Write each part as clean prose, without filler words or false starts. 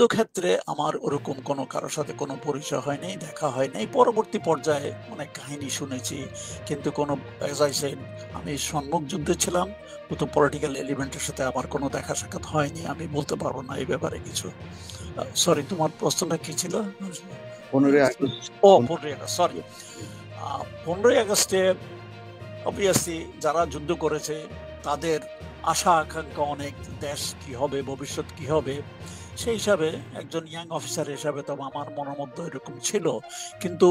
যুদ্ধক্ষেত্রে আমার ওরকম কোনো কারো সাথে কোনো পরিচয় হয় নাই, দেখা হয় নাই। পরবর্তী পর্যায়ে অনেক কাহিনী শুনেছি। কিন্তু কোনো অ্যাজ আই সেড আমি সম্মুখ যুদ্ধে ছিলাম। তো পলিটিক্যাল এলিমেন্টের সাথে আমার কোনো দেখা সাক্ষাৎ হয়নি। আমি বলতে পারব না এই ব্যাপারে কিছু। সরি, তোমার প্রশ্নটা কি ছিল? 15ই আগস্ট। ও 15ই আগস্ট, সরি। 15ই আগস্টে অবভিয়াসলি যারা যুদ্ধ করেছে তাদের আশা আকাঙ্ক্ষা অনেক, দেশ কি হবে, ভবিষ্যৎ কি হবে, সেই হিসাবে একজন ইয়াং অফিসার হিসাবে তো আমার মনের মধ্যে এরকম ছিল। কিন্তু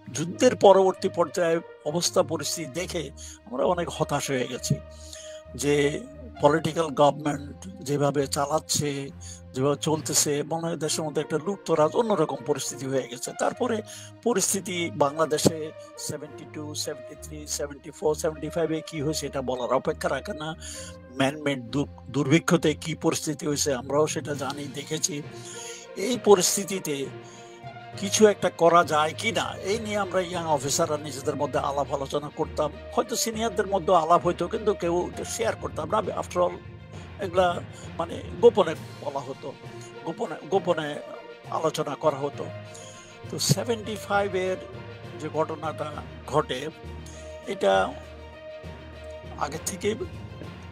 যুদ্ধের পরবর্তী পর্যায়ে অবস্থা পরিস্থিতি দেখে আমরা অনেক হতাশ হয়ে গেছি যে পলিটিক্যাল গভর্নমেন্ট যেভাবে চালাচ্ছে, যেভাবে চলতেছে, মনে হয় দেশের মধ্যে একটা লুটতরাজ অন্যরকম পরিস্থিতি হয়ে গেছে। তারপরে পরিস্থিতি বাংলাদেশে 72, 73, 74, 75-এ কি হয়েছে এটা বলার অপেক্ষা রাখে না। ম্যানমেড দুর্ভিক্ষতে কি পরিস্থিতি হয়েছে আমরাও সেটা জানি, দেখেছি। এই পরিস্থিতিতে কিছু একটা করা যায় কি না এই নিয়ে আমরা ইয়াং অফিসাররা নিজেদের মধ্যে আলাপ আলোচনা করতাম। হয়তো সিনিয়রদের মধ্যে আলাপ হইতো, কিন্তু কেউ শেয়ার করতাম না। আফটার অল এগুলা মানে গোপনে বলা হতো, গোপনে গোপনে আলোচনা করা হতো। তো 75-এর যে ঘটনাটা ঘটে, এটা আগে থেকে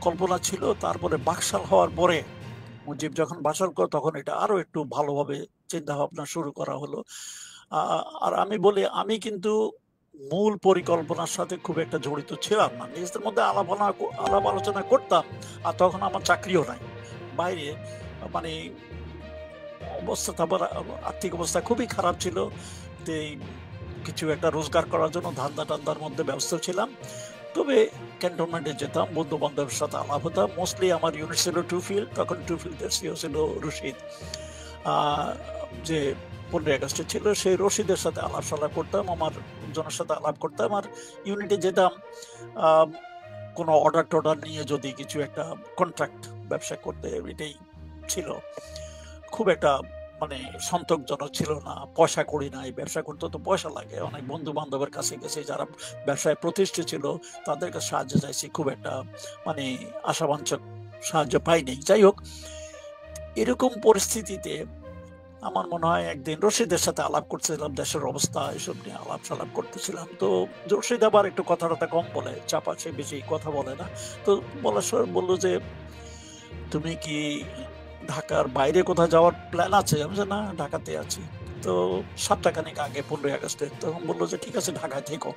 কল্পনা ছিল। তারপরে বাকশাল হওয়ার পরে মুজিব যখন বাকশাল করে তখন এটা আরো একটু ভালোভাবে চিন্তা ভাবনা শুরু করা হলো। আর আমি বলি, আমি কিন্তু মূল পরিকল্পনার সাথে খুব একটা জড়িত ছিলাম না। নিজেদের মধ্যে আলাপ আলোচনা করতাম। আর তখন আমার চাকরিও নাই, বাইরে মানে অবস্থা, তারপর আর্থিক অবস্থা খুবই খারাপ ছিল। কিছু একটা রোজগার করার জন্য ধান্দা টান্দার মধ্যে ব্যস্ত ছিলাম। তবে ক্যান্টনমেন্টে যেতাম, বন্ধু বান্ধবের সাথে আলাপ হতাম। মোস্টলি আমার ইউনিট ছিল টুফিল্ড, তখন টুফিল্ডের সিও ছিল রশিদ, যে 15 আগস্টে ছিল। সেই রশিদের সাথে আলাপ সালাপ করতাম, আমার জনের সাথে আলাপ করতাম। আর ইউনিটে যেতাম কোনো অর্ডার টর্ডার নিয়ে, যদি কিছু একটা কন্ট্রাক্ট ব্যবসা করতে, এটাই ছিল। খুব একটা মানে সন্তোষজনক ছিল না। পয়সা করি নাই, ব্যবসা করতে তো পয়সা লাগে। অনেক বন্ধু বান্ধবের কাছে গেছে যারা ব্যবসায় প্রতিষ্ঠিত ছিল, তাদের কাছে সাহায্য চাইছি, খুব একটা মানে আশাবাঞ্ছক সাহায্য পাইনি। যাই হোক, এরকম পরিস্থিতিতে আমার মনে হয় একদিন রশিদের সাথে আলাপ করতেছিলাম, দেশের অবস্থা এসব নিয়ে আলাপ সালাপ করতেছিলাম। তো রশিদ আবার একটু কথা টথা কম বলে, চাপা, সে বেশি কথা বলে না। তো বলার সময় বললো যে, তুমি কি ঢাকার বাইরে কোথাও যাওয়ার প্ল্যান আছে? আমি বলছি, না, ঢাকাতে আছি। তো সপ্তাহখানেক আগে 15 আগস্টে তখন বললো যে, ঠিক আছে, ঢাকায় থেকো।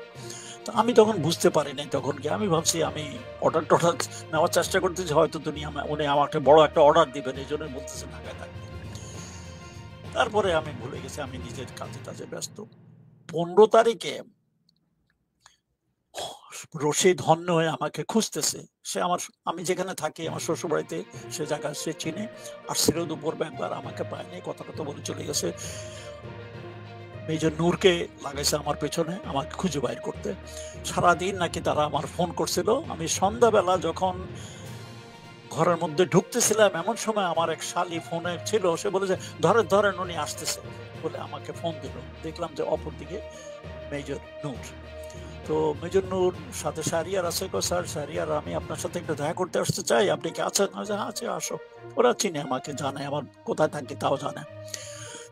তো আমি তখন বুঝতে পারি নাই, তখন কি আমি ভাবছি আমি অর্ডার টর্ডার নেওয়ার চেষ্টা করতেছি, হয়তো উনি আমাকে বড় একটা অর্ডার দিবেন, এই জন্য বলতেছে ঢাকায় থাকতে। তারপরে আমি ভুলে গেছি, আমি নিজের কাজে কাজে ব্যস্ত। 15 তারিখে রশিদ হন্য হয়ে আমাকে খুঁজতেছে। সে আমি যেখানে থাকি, আমার শ্বশুর বাড়িতে, সে জায়গা সে চিনে। আর ছিল দুপুরবে একবার, আমাকে পায়নি, কথা কথা বলে চলে গেছে। মেজর নূরকে লাগাইছে আমার পেছনে আমাকে খুঁজে বাইর করতে। সারাদিন নাকি তারা আমার ফোন করছিল। আমি সন্ধ্যাবেলা যখন ঘরের মধ্যে ঢুকতেছিলাম, এমন সময় আমার এক শালি ফোনে ছিল, সে বলে যে, ধরেন ধরেন, উনি আসতেছে বলে আমাকে ফোন দিল। দেখলাম যে অপর দিকে মেজর নূর। তো মেজর নূর সাথে শাহরিয়ার আছে। স্যার, শাহরিয়ার, আমি আপনার সাথে একটু দেখা করতে আসতে চাই, আপনি কি আছেন? আছে, আসো। ওরা চিনে আমাকে, জানে আমার কোথায় থাকি তাও জানে।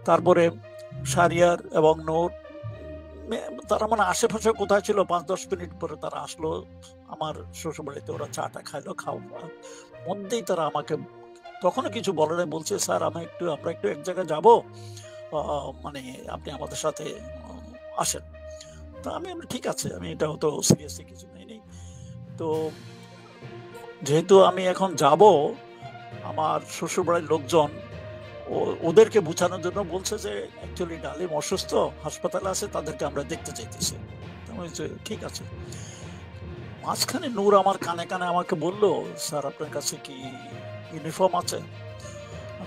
তারপরে শাহরিয়ার এবং নূর তারা মানে আশেপাশে কোথায় ছিল, 5-10 মিনিট পরে তারা আসলো আমার শ্বশুরবাড়িতে। ওরা চাটা খাইলো, খাওয়ার মধ্যেই তারা আমাকে, তখনও কিছু বলে নাই, বলছে, স্যার আমরা একটু এক জায়গায় যাবো, মানে আপনি আমাদের সাথে আসেন। তো আমি ঠিক আছে, আমি এটা হতো সিরিয়াসলি কিছু নেই। তো যেহেতু আমি এখন যাব, আমার শ্বশুরবাড়ির লোকজন ওদেরকে বোঝানোর জন্য বলছে যে, অ্যাকচুয়ালি ডালিম অসুস্থ, হাসপাতালে আছে, তাদেরকে আমরা দেখতে চাইতেছি। ঠিক আছে। মাঝখানে নূর আমার কানে কানে আমাকে বললো, স্যার আপনার কাছে কি ইউনিফর্ম আছে?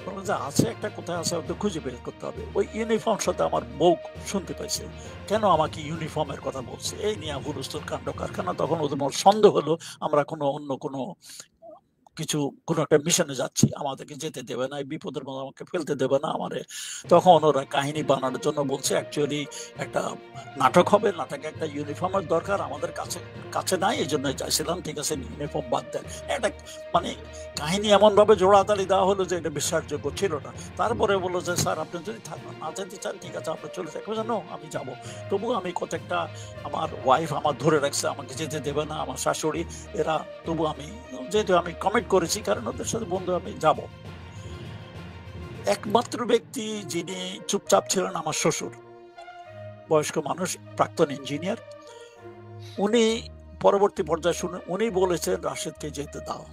বললাম যে, আছে, একটা কোথায় আছে, ওদের খুঁজে বের করতে হবে। ওই ইউনিফর্ম সাথে আমার বউ শুনতে পাইছে, কেন আমাকে ইউনিফর্মের কথা বলছে, এই নিয়ে হুলস্থুল কাণ্ড কারখানা। তখন ওদের সন্দেহ হলো আমরা অন্য কোনো কিছু কোনো একটা মিশনে যাচ্ছি, আমাদেরকে যেতে দেবে না, এই বিপদের মধ্যে আমাকে ফেলতে দেবে না আমারে। তখন ওরা কাহিনী বানানোর জন্য বলছে অ্যাকচুয়ালি একটা নাটক হবে, নাটকে একটা ইউনিফর্মের দরকার, আমাদের কাছে কাছে নাই, এই জন্য চাইছিলাম ঠিক আছে ইউনিফর্ম বাদ দেন। একটা মানে কাহিনী এমনভাবে জোড়াতালি দেওয়া হলো যে এটা বিশ্বাসযোগ্য ছিল না। তারপরে বললো যে স্যার আপনি যদি না যেতে চান ঠিক আছে আপনি চলে যান। জানো আমি যাবো, তবু আমি কতটা আমার ওয়াইফ আমার ধরে রাখছে, আমাকে যেতে দেবে না, আমার শাশুড়ি এরা, তবু আমি যেহেতু আমি কমিট করেছি কারণ ওদের সাথে বন্ধু আমি যাব। একমাত্র ব্যক্তি যিনি চুপচাপ ছিলেন আমার শ্বশুর, বয়স্ক মানুষ, প্রাক্তন ইঞ্জিনিয়ার। উনি পরবর্তী পর্যায়ে শুনে উনি বলেছেন রাশেদকে যেতে দাও,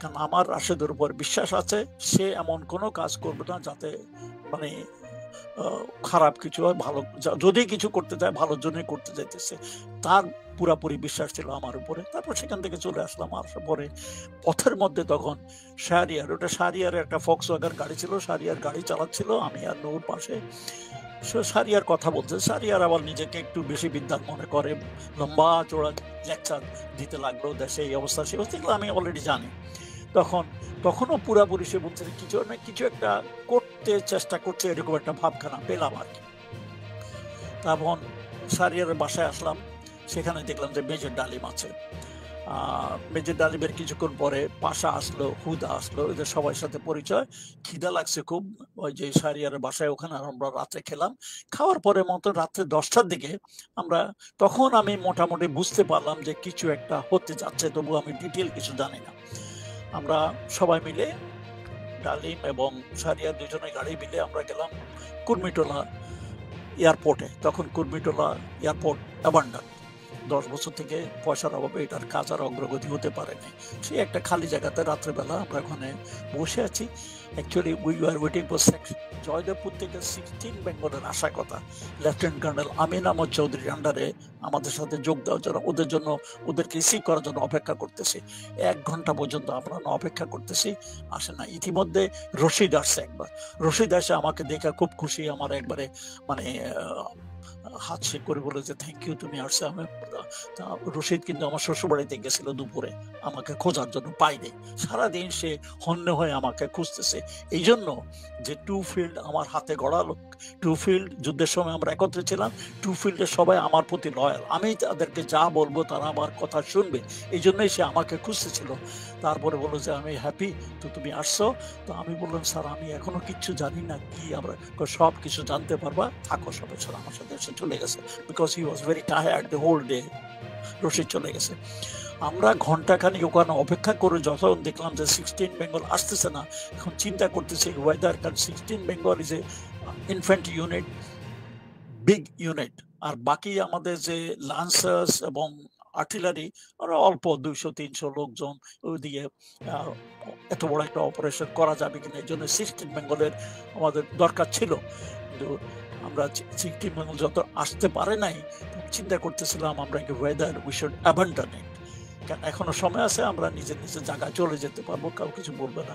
কারণ আমার রাশেদের উপর বিশ্বাস আছে, সে এমন কোনো কাজ করবে না যাতে মানে খারাপ কিছু হয়, ভালো যদি কিছু করতে চায় ভালোর জন্যই করতে চাইতেছে, তার পুরাপুরি বিশ্বাস ছিল আমার উপরে। তারপর সেখান থেকে চলে আসলাম। আসার পরে পথের মধ্যে তখন শাহরিয়ার, ওটা শাহরিয়ারের একটা ফক্সওয়াগন গাড়ি ছিল, শাহরিয়ার গাড়ি চালাচ্ছিল, আমি আর নূর পাশে। শাহরিয়ার কথা বলছে, শাহরিয়ার আবার নিজেকে একটু বেশি বিদ্যান মনে করে, লম্বা চোড়া লেকচার দিতে লাগলো, দেশে এই অবস্থা সে অবস্থা আমি অলরেডি জানি। তখনও পুরাপুরি সে বলছে কিছু না কিছু একটা করতে চেষ্টা করছে, এরকম একটা ভাবখানা পেলাম আর কি। তখন শাহরিয়ারের বাসায় আসলাম, সেখানে দেখলাম যে মেজর ডালিম আছে। মেজর ডালিমের কিছুক্ষণ পরে পাশা আসলো, হুদা আসলো, এদের সবার সাথে পরিচয়। খিদা লাগছে খুব, ওই যে শাহরিয়ারের বাসায় ওখানে আমরা রাত্রে খেলাম। খাওয়ার পরে মতো রাত্রে 10টার দিকে আমরা, তখন আমি মোটামুটি বুঝতে পারলাম যে কিছু একটা হতে যাচ্ছে, তবু আমি ডিটেল কিছু জানি না। আমরা সবাই মিলে ডালিম এবং শাহরিয়ার দুজনে গাড়ি মিলে আমরা গেলাম কুর্মিটোলা এয়ারপোর্টে। তখন কুর্মিটোলা এয়ারপোর্ট অ্যাবান্ডন, 10 বছর থেকে পয়সার অভাবে এটার কাজ আর অগ্রগতি হতে পারেনি। সেই একটা খালি জায়গাতে রাত্রেবেলা আমরা ওখানে বসে আছি। Actually we are waiting for Joydebpur থেকে 16 বেঙ্গলের আসার কথা, লেফটেন্যান্ট কর্নেল আমিন আহমদ চৌধুরীর আন্ডারে আমাদের সাথে যোগ দেওয়ার জন্য, ওদের জন্য ওদেরকে রিসিভ করার জন্য অপেক্ষা করতেছি। 1 ঘন্টা পর্যন্ত আমরা অপেক্ষা করতেছি, আসে না। ইতিমধ্যে রশিদ আসছে একবার, রশিদ আসে আমাকে দেখে খুব খুশি, আমার একবারে মানে হাত শেক করে বলে যে থ্যাংক ইউ তুমি আসছে। আমি রশিদ কিন্তু আমার শ্বশুর বাড়িতে গেছিল দুপুরে, আমাকে খোঁজার জন্য পাইনি। সারাদিন সে হন্য হয়ে আমাকে খুঁজতেছে। এই জন্য যে টু ফিল্ড আমার হাতে গড়ালো, টু ফিল্ড যুদ্ধের সময় আমরা একত্রে ছিলাম, টু ফিল্ডের সবাই আমার প্রতি লয়াল, আমি তাদেরকে যা বলবো তারা আমার কথা শুনবে, এই জন্যই সে আমাকে খুঁজতেছিল। তারপরে বললো যে আমি হ্যাপি তো তুমি আসছো। তো আমি বললাম স্যার আমি এখনো কিচ্ছু জানি না, কি আমরা সব কিছু জানতে পারবা, থাকো সবাই ছিল আমার সাথে। এসে চলে গেছে because he was very tired the whole day. Rashid চলে গেছে। আমরা ঘন্টাখানিক ওখানে অপেক্ষা করে যখন দেখলাম যে 16 বেঙ্গল আসতেছে না, এখন চিন্তা করতেছি ওয়েদার, কারণ 16 Bengal is a infantry unit, big unit. আর বাকি আমাদের যে লান্সার্স এবং আর্টিলারি ওরা অল্প 200-300 লোকজন, ওইদিকে এত বড় একটা অপারেশন করা যাবে কিনা, এই জন্য 16 বেঙ্গলের আমাদের দরকার ছিল। কিন্তু আমরা 16 বেঙ্গল যত আসতে পারে নাই, চিন্তা করতেছিলাম আমরা ওয়েদার উই শুড অ্যাবান্ডন ইট, কারণ এখনো সময় আছে, আমরা নিজের নিজের জায়গায় চলে যেতে পারবো, কাউ কিছু বলবে না।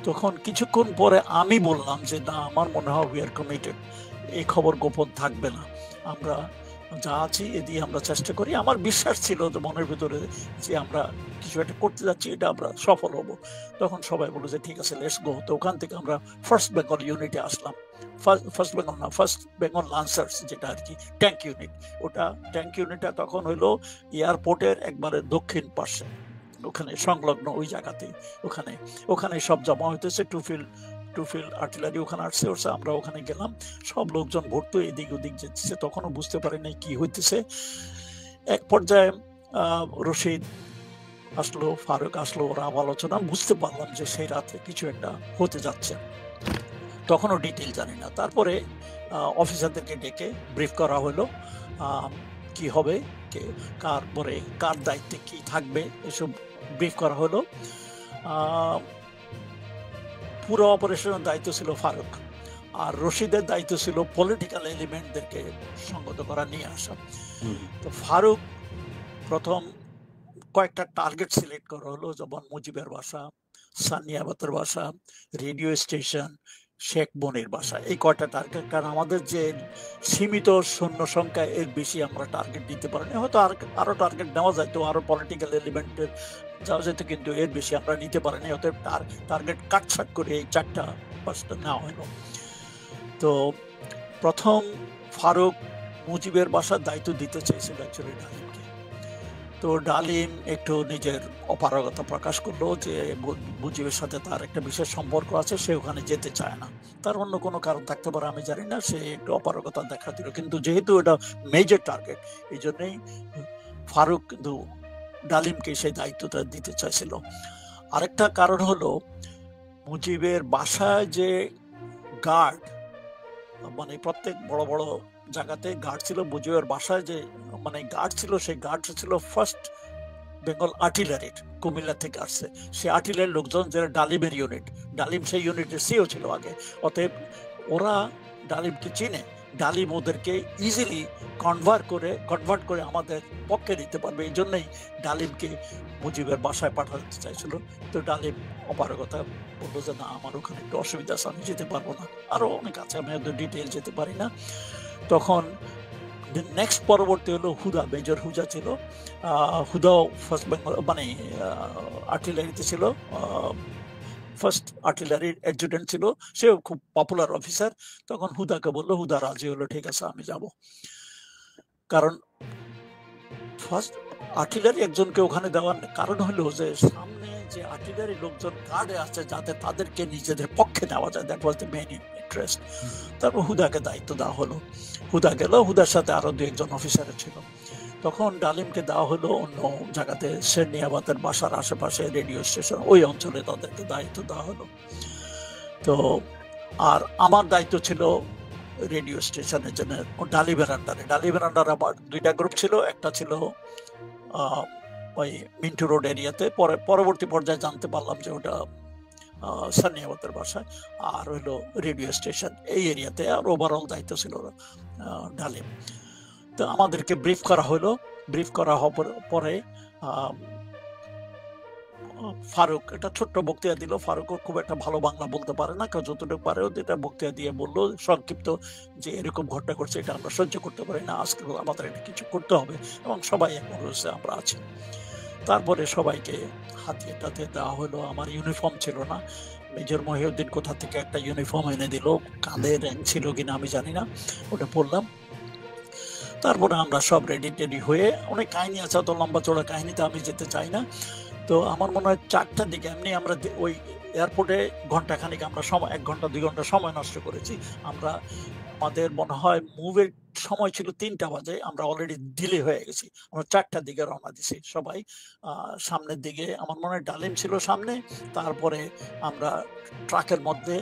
তখন কিছুক্ষণ পরে আমি বললাম যে না আমার মনে হয় উই আর কমিটেড, এই খবর গোপন থাকবে না, আমরা যা আছি এ দিয়ে আমরা চেষ্টা করি। আমার বিশ্বাস ছিল যে মনের ভিতরে যে আমরা কিছু একটা করতে যাচ্ছি, এটা আমরা সফল হব। তখন সবাই বললো যে ঠিক আছে লেটস গো। তো ওখান থেকে আমরা ফার্স্ট বেঙ্গল ইউনিটে আসলাম। ফার্স্ট বেঙ্গল না, ফার্স্ট বেঙ্গল লান্সার্স, যেটা আর কি ট্যাঙ্ক ইউনিট। ওটা ট্যাঙ্ক ইউনিটটা তখন হইলো এয়ারপোর্টের একবারে দক্ষিণ পাশে, ওখানে সংলগ্ন ওই জায়গাতেই, ওখানে সব জমা হইতেছে। টু ফিল্ড আর্টিলারি ওখানে আসছে, আমরা ওখানে গেলাম, সব লোকজন ভর্তি এদিক ওদিক যেতেছে, তখনও বুঝতে পারি নাই কি হইতেছে। এক পর্যায়ে রশিদ আসলো, ফারুক আসলো, ওরা আলোচনা, বুঝতে পারলাম যে সেই রাতে কিছু একটা হতে যাচ্ছে, তখনও ডিটেল জানি না। তারপরে অফিসারদেরকে ডেকে ব্রিফ করা হলো কি হবে, কার দায়িত্বে কি থাকবে, এসব ব্রিফ করা হলো। পুরো অপারেশনের দায়িত্ব ছিল ফারুক, আর রশিদের দায়িত্ব ছিল পলিটিক্যাল এলিমেন্টদেরকে সংগত করা, নিয়ে আসা। তো ফারুক প্রথম কয়েকটা টার্গেট সিলেক্ট করা হলো, যেমন মুজিবের বাসা, সানিয়াবাতের বাসা, রেডিও স্টেশন, শেখ মনির বাসা, এই কয়টা টার্গেট। কারণ আমাদের যে সীমিত সৈন্য সংখ্যা, এর বেশি আমরা টার্গেট দিতে পারিনি। হয়তো আরো টার্গেট নেওয়া যাইতো, আরো পলিটিক্যাল এলিমেন্টের যাওয়া যেত, কিন্তু এর বেশি আমরা নিতে পারিনি। অতএব টার্গেট কাটছাট করে এই 4টা বাসটা নেওয়া হলো। তো প্রথম ফারুক মুজিবের বাসার দায়িত্ব দিতে চেয়েছিল অ্যাকচুয়ালি ডালিমকে। তো ডালিম একটু নিজের অপারগতা প্রকাশ করলো যে মুজিবের সাথে তার একটা বিশেষ সম্পর্ক আছে, সে ওখানে যেতে চায় না। তার অন্য কোনো কারণ থাকতে পারে, আমি জানি না, সে একটু অপারগতা দেখা দিল। কিন্তু যেহেতু এটা মেজর টার্গেট, এই জন্যই ফারুক কিন্তু ডালিমকে সেই দায়িত্বটা দিতে চাইছিল। আরেকটা কারণ হলো, মুজিবের বাসায় যে গার্ড, মানে প্রত্যেক বড় বড় জায়গাতে গার্ড ছিল, মুজিবের বাসায় যে মানে গার্ড ছিল, সেই গার্ড ছিল ফার্স্ট বেঙ্গল আর্টিলারির, কুমিল্লা থেকে আসছে। সে আর্টিলারির লোকজন যারা ডালিমের ইউনিট, ডালিম সেই ইউনিটের সিও ছিল আগে। অতএব ওরা ডালিমকে চিনে, ডালিম ওদেরকে ইজিলি কনভার্ট করে আমাদের পক্ষে নিতে পারবে। এই জন্যই ডালিমকে মুজিবের বাসায় পাঠাতে চাইছিল। তো ডালিম অপারগতা বললো যে না, আমার ওখানে একটু অসুবিধা আছে, আমি যেতে পারবো না। আরো অনেক আছে, আমি ওদের ডিটেল যেতে পারি না। তখন নেক্সট পরবর্তী হলো হুদা, মেজর হুদা ছিল। হুদাও ফার্স্ট বেঙ্গল মানে আর্টিলারিতে ছিল, ফার্স্ট আর্টিলারির অ্যাডজুটেন্ট ছিল, সেও খুব পপুলার অফিসার। তখন হুদাকে বললো, হুদা রাজি হলো, ঠিক আছে আমি যাব। কারণ ফার্স্ট আর্টিলারি একজনকে ওখানে দেওয়ার কারণ হলো যে সামনে যে আর্টিলারি লোকজন গার্ডে আছে, যাতে তাদেরকে নিজেদের পক্ষে নেওয়া যায়, that was the main interest. তারপর হুদাকে দায়িত্ব দেওয়া হলো। হুদা গেল, হুদার সাথে আরো 2-1 অফিসার ছিল। তখন ডালিমকে দেওয়া হলো অন্য জায়গাতে, শেরনিয়াবাদের বাসার আশেপাশে রেডিও স্টেশন, ওই অঞ্চলে তাদেরকে দায়িত্ব দেওয়া হলো। তো আর আমার দায়িত্ব ছিল রেডিও স্টেশনের জন্য ডালিমের আন্ডারে। ডালিমের আন্ডারে আবার 2টা গ্রুপ ছিল। একটা ছিল ওই মিন্টু রোড এরিয়াতে, পরবর্তী পর্যায়ে জানতে পারলাম যে ওটা সানিয়াবাদের বাসায়, আর হইলো রেডিও স্টেশন এই এরিয়াতে। আর ওভারঅল দায়িত্ব ছিল ডালিম। তো আমাদেরকে ব্রিফ করা হলো। ব্রিফ করা হওয়ার পরে ফারুক একটা ছোট্ট বক্তৃতা দিল। ফারুক খুব একটা ভালো বাংলা বলতে পারে না, যতটুকু পারে এটা বক্তৃতা দিয়ে বললো সংক্ষিপ্ত যে এরকম ঘটনা করছে, এটা আমরা সহ্য করতে পারি না, আজকে আমাদের এটা কিছু করতে হবে, এবং সবাই এখন রয়েছে, আমরা আছি। তারপরে সবাইকে হাতিয়ে টাতিয়ে দেওয়া হলো। আমার ইউনিফর্ম ছিল না, মেজর মহিউদ্দিন কোথা থেকে একটা ইউনিফর্ম এনে দিল, কাঁধে র্যাঙ্ক ছিল কিনা আমি জানি না, ওটা পড়লাম। তারপরে আমরা সব রেডি টেডি হয়ে, অনেক কাহিনী আছে, অত লম্বা চড়া কাহিনীতে আমি যেতে চাই না। তো আমার মনে হয় 4টার দিকে এমনি আমরা ওই এয়ারপোর্টে ঘন্টাখানিক আমরা সময়, 1 ঘন্টা 2 ঘন্টা সময় নষ্ট করেছি। আমরা আমাদের মনে হয় মুভের সময় ছিল 3টা বাজে, আমরা অলরেডি ডিলে হয়ে গেছি। আমরা 4টার দিকে রওনা দিছি সবাই। সামনের দিকে আমার মনে হয় ডালিম ছিল সামনে, তারপরে আমরা ট্রাকের মধ্যে,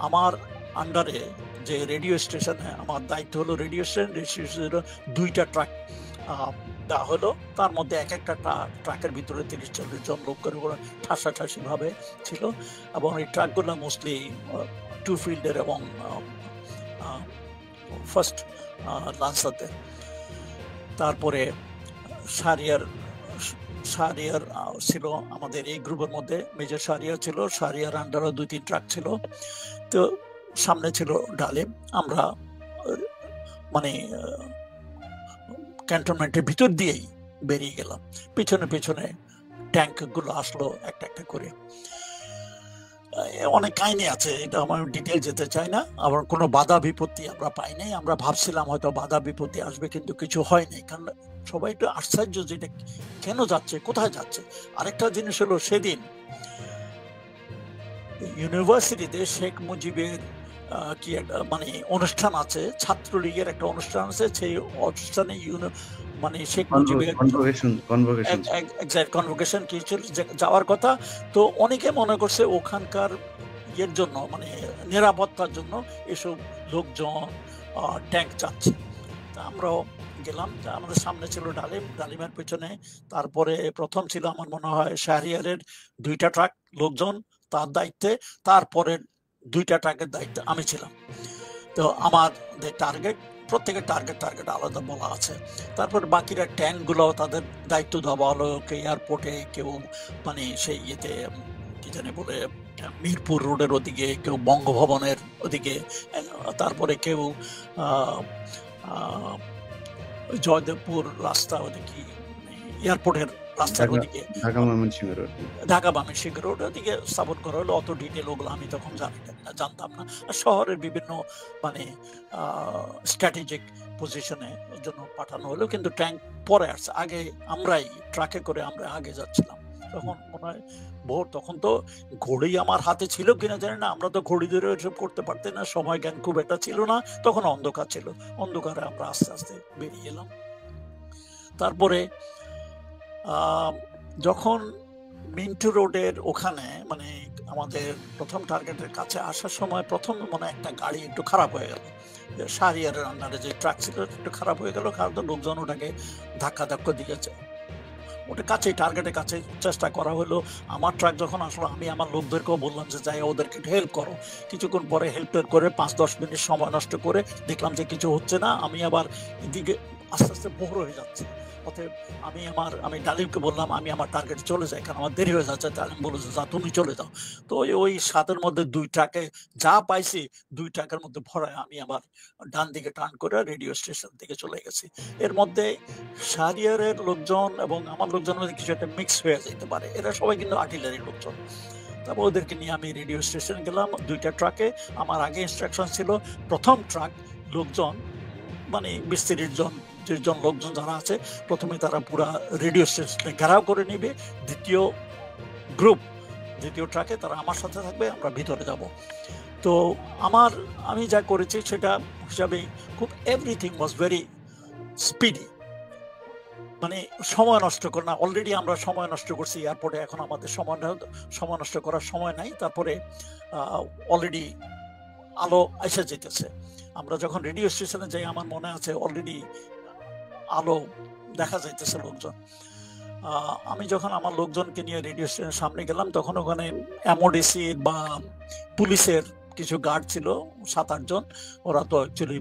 আমার আন্ডারে যে রেডিও স্টেশনে আমার দায়িত্ব হলো, রেডিও স্টেশন 2টা ট্রাক দেওয়া হলো। তার মধ্যে এক একটা ট্রাকের ভিতরে 30-40 জন লোক করে ওরা ঠাসাঠাসি ভাবে ছিল, এবং এই ট্রাকগুলো মোস্টলি 2 ফিল্ডের এবং ফার্স্ট লান্সারদের। তারপরে শাহরিয়ার ছিল আমাদের এই গ্রুপের মধ্যে, মেজর শাহরিয়ার ছিল, শাহরিয়ার আন্ডারও 2-3 ট্রাক ছিল। তো সামনে ছিল ডালিম। আমরা মানে ক্যান্টনমেন্টের ভিতর দিয়েই বেরিয়ে গেলাম। পিছনে পিছনে ট্যাঙ্ক গুলো আসলো একটা একটা করে। অনেক কাহিনী আছে, এটা আমার ডিটেল যেতে চাই না। আবার কোনো বাধা বিপত্তি আমরা পাই নাই। আমরা ভাবছিলাম হয়তো বাধা বিপত্তি আসবে, কিন্তু কিছু হয়নি। কারণ সবাই একটু আশ্চর্য যে এটা কেন যাচ্ছে, কোথায় যাচ্ছে। আরেকটা জিনিস হলো, সেদিন ইউনিভার্সিটিতে শেখ মুজিবের কি একটা মানে অনুষ্ঠান আছে, ছাত্রলীগের একটা অনুষ্ঠান আছে। সেই অনুষ্ঠানে মানে শেখ মুজিবের কনভোকেশন কি ছিল, যাওয়ার কথা। তো অনেকে মনে করছে ওখানকার ইয়ের জন্য, মানে নিরাপত্তার জন্য এসব লোকজন ট্যাঙ্ক যাচ্ছে। তা আমরাও গেলাম। আমাদের সামনে ছিল ডালিম, ডালিমের পেছনে তারপরে প্রথম ছিল আমার মনে হয় শাহরিয়ারের 2টা ট্রাক লোকজন তার দায়িত্বে, তারপরে 2টা ট্রাকের দায়িত্বে আমি ছিলাম। তো আমার টার্গেট, প্রত্যেকের টার্গেট আলাদা বলা আছে। তারপর বাকিরা ট্যাঙ্ক গুলো তাদের দায়িত্ব দেওয়া হলো, কে এয়ারপোর্টে, কেউ মানে সেই ইয়েতে কি জানি বলে মিরপুর রোডের ওদিকে, কেউ বঙ্গভবনের ওদিকে, তারপরে কেউ আহ, আহ, জয়দেবপুর রাস্তা ওদিকে, এয়ারপোর্টের রাস্তার ঢাকা ওদিকে, ঢাকা ময়মনসিংহ রোড। ঢাকা ময়মনসিংহ রোড ওদিকে স্থাপন করা হলো। অত ডিটেল ওগুলো আমি তখন জানতাম না। আর শহরের বিভিন্ন মানে স্ট্র্যাটেজিক পজিশনে জন্য পাঠানো হলো, কিন্তু ট্যাঙ্ক পরে আসছে। আগে আমরাই ট্রাকে করে আমরা আগে যাচ্ছিলাম। তখন মনে হয় ভোর, তখন তো ঘড়ি আমার হাতে ছিল কিনা জানি না, আমরা তো ঘড়ি ধরে এসব করতে পারতাম না, সময় জ্ঞান খুব একটা ছিল না, তখন অন্ধকার ছিল। অন্ধকারে আমরা আস্তে আস্তে বেরিয়ে এলাম। তারপরে যখন মিন্টু রোডের ওখানে মানে আমাদের প্রথম টার্গেটের কাছে আসার সময় প্রথম মনে একটা গাড়ি একটু খারাপ হয়ে গেল। শাহরিয়ারের আন্ডারে যে ট্রাক ছিল একটু খারাপ হয়ে গেল, কারণ লোকজন ওটাকে ধাক্কা দিয়েছে। ওটা কাছে টার্গেটের কাছে চেষ্টা করা হলো। আমার ট্রাক যখন আসলো, আমি আমার লোকদেরকেও বললাম যে যাই ওদেরকে একটু হেল্প করো। কিছুক্ষণ পরে হেল্প করে 5-10 মিনিট সময় নষ্ট করে দেখলাম যে কিছু হচ্ছে না। আমি আবার এদিকে আস্তে আস্তে ভোর হয়ে যাচ্ছে। অতএব আমি ডালিমকে বললাম আমি আমার টার্গেট চলে যাই, কারণ আমার দেরি হয়ে যাচ্ছে। ডালিম বলেছে যা তুমি চলে যাও। তো ওই 7-এর মধ্যে 2 ট্রাকে যা পাইছি 2 ট্রাকের মধ্যে ভরায় আমি আবার ডান দিকে টার্ন করে রেডিও স্টেশন দিকে চলে গেছি। এর মধ্যে শাহরিয়ারের লোকজন এবং আমার লোকজন কিছু একটা মিক্স হয়ে যেতে পারে, এরা সবাই কিন্তু আর্টিলারির লোকজন। তারপর ওদেরকে নিয়ে আমি রেডিও স্টেশন গেলাম 2টা ট্রাকে। আমার আগে ইনস্ট্রাকশন ছিল প্রথম ট্রাক লোকজন মানে 20-30 জন লোকজন যারা আছে, প্রথমে তারা পুরা রেডিও স্টেশনে ঘেরাও করে নিবে। দ্বিতীয় ট্রাকে তারা আমার সাথে থাকবে, আমরা ভিতরে যাব। তো আমি যা করেছি সেটা হিসাবে খুব এভরিথিং ওয়াজ ভেরি স্পিডি, মানে সময় নষ্ট করে না। অলরেডি আমরা সময় নষ্ট করছি এয়ারপোর্টে, এখন আমাদের সময় নষ্ট করার সময় নাই। তারপরে অলরেডি আলো এসে যেতেছে। আমরা যখন রেডিও স্টেশনে যাই আমার মনে আছে অলরেডি আলো দেখা যাইতেছে লোকজন। আমি যখন আমার লোকজনকে নিয়ে রেডিও স্টেশনের সামনে গেলাম, তখন ওখানে এমওডিসি বা পুলিশের কিছু গার্ড ছিল 7-8 জন। ওরা তো অ্যাকচুয়ালি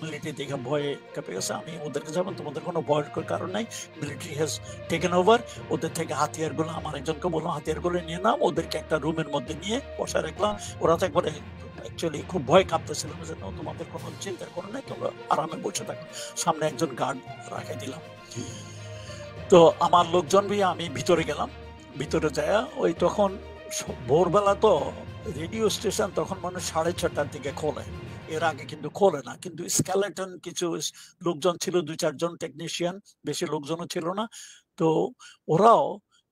মিলিটারি দেখে ভয়ে কেঁপে গেছে। আমি ওদেরকে যাবেন, তোমাদের কোনো ভয়ের কারণ নাই, মিলিটারি হ্যাজ টেকেন ওভার। ওদের থেকে হাতিয়ারগুলো আমার একজনকে বললাম হাতিয়ারগুলো নিয়ে নাম। ওদেরকে একটা রুমের মধ্যে নিয়ে বসা রাখলাম। ওরা তো একবারে অ্যাকচুয়ালি খুব ভয় কাঁপতেছিল যে তোমাদের কোনো চিন্তার কোনো নাই, তোমরা আরামে বসে থাকো। সামনে একজন গার্ড রাখে দিলাম। তো আমার লোকজন নিয়ে আমি ভিতরে গেলাম। ভিতরে যায় ওই তখন ভোরবেলা, তো রেডিও স্টেশন তখন মানে 6:30টার দিকে খোলে, এর আগে কিন্তু খোলে না। কিন্তু স্কেলেটন কিছু লোকজন ছিল, 2-4 জন টেকনিশিয়ান, বেশি লোকজনও ছিল না। তো ওরাও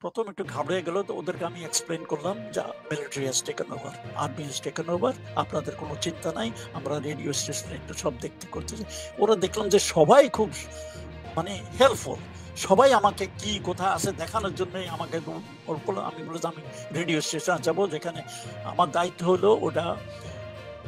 প্রথম একটু ঘাবড়ে গেল। তো ওদেরকে আমি এক্সপ্লেন করলাম যে military has taken over, army has taken over, আপনাদের কোনো চিন্তা নাই, আমরা রেডিও স্টেশনে একটু সব দেখতে করতেছি। ওরা দেখলাম যে সবাই খুব মানে হেল্পফুল, সবাই আমাকে কি কোথায় আছে দেখানোর জন্য আমাকে আমি বলে আমি রেডিও স্টেশন যাবো, যেখানে আমার দায়িত্ব হলো ওটা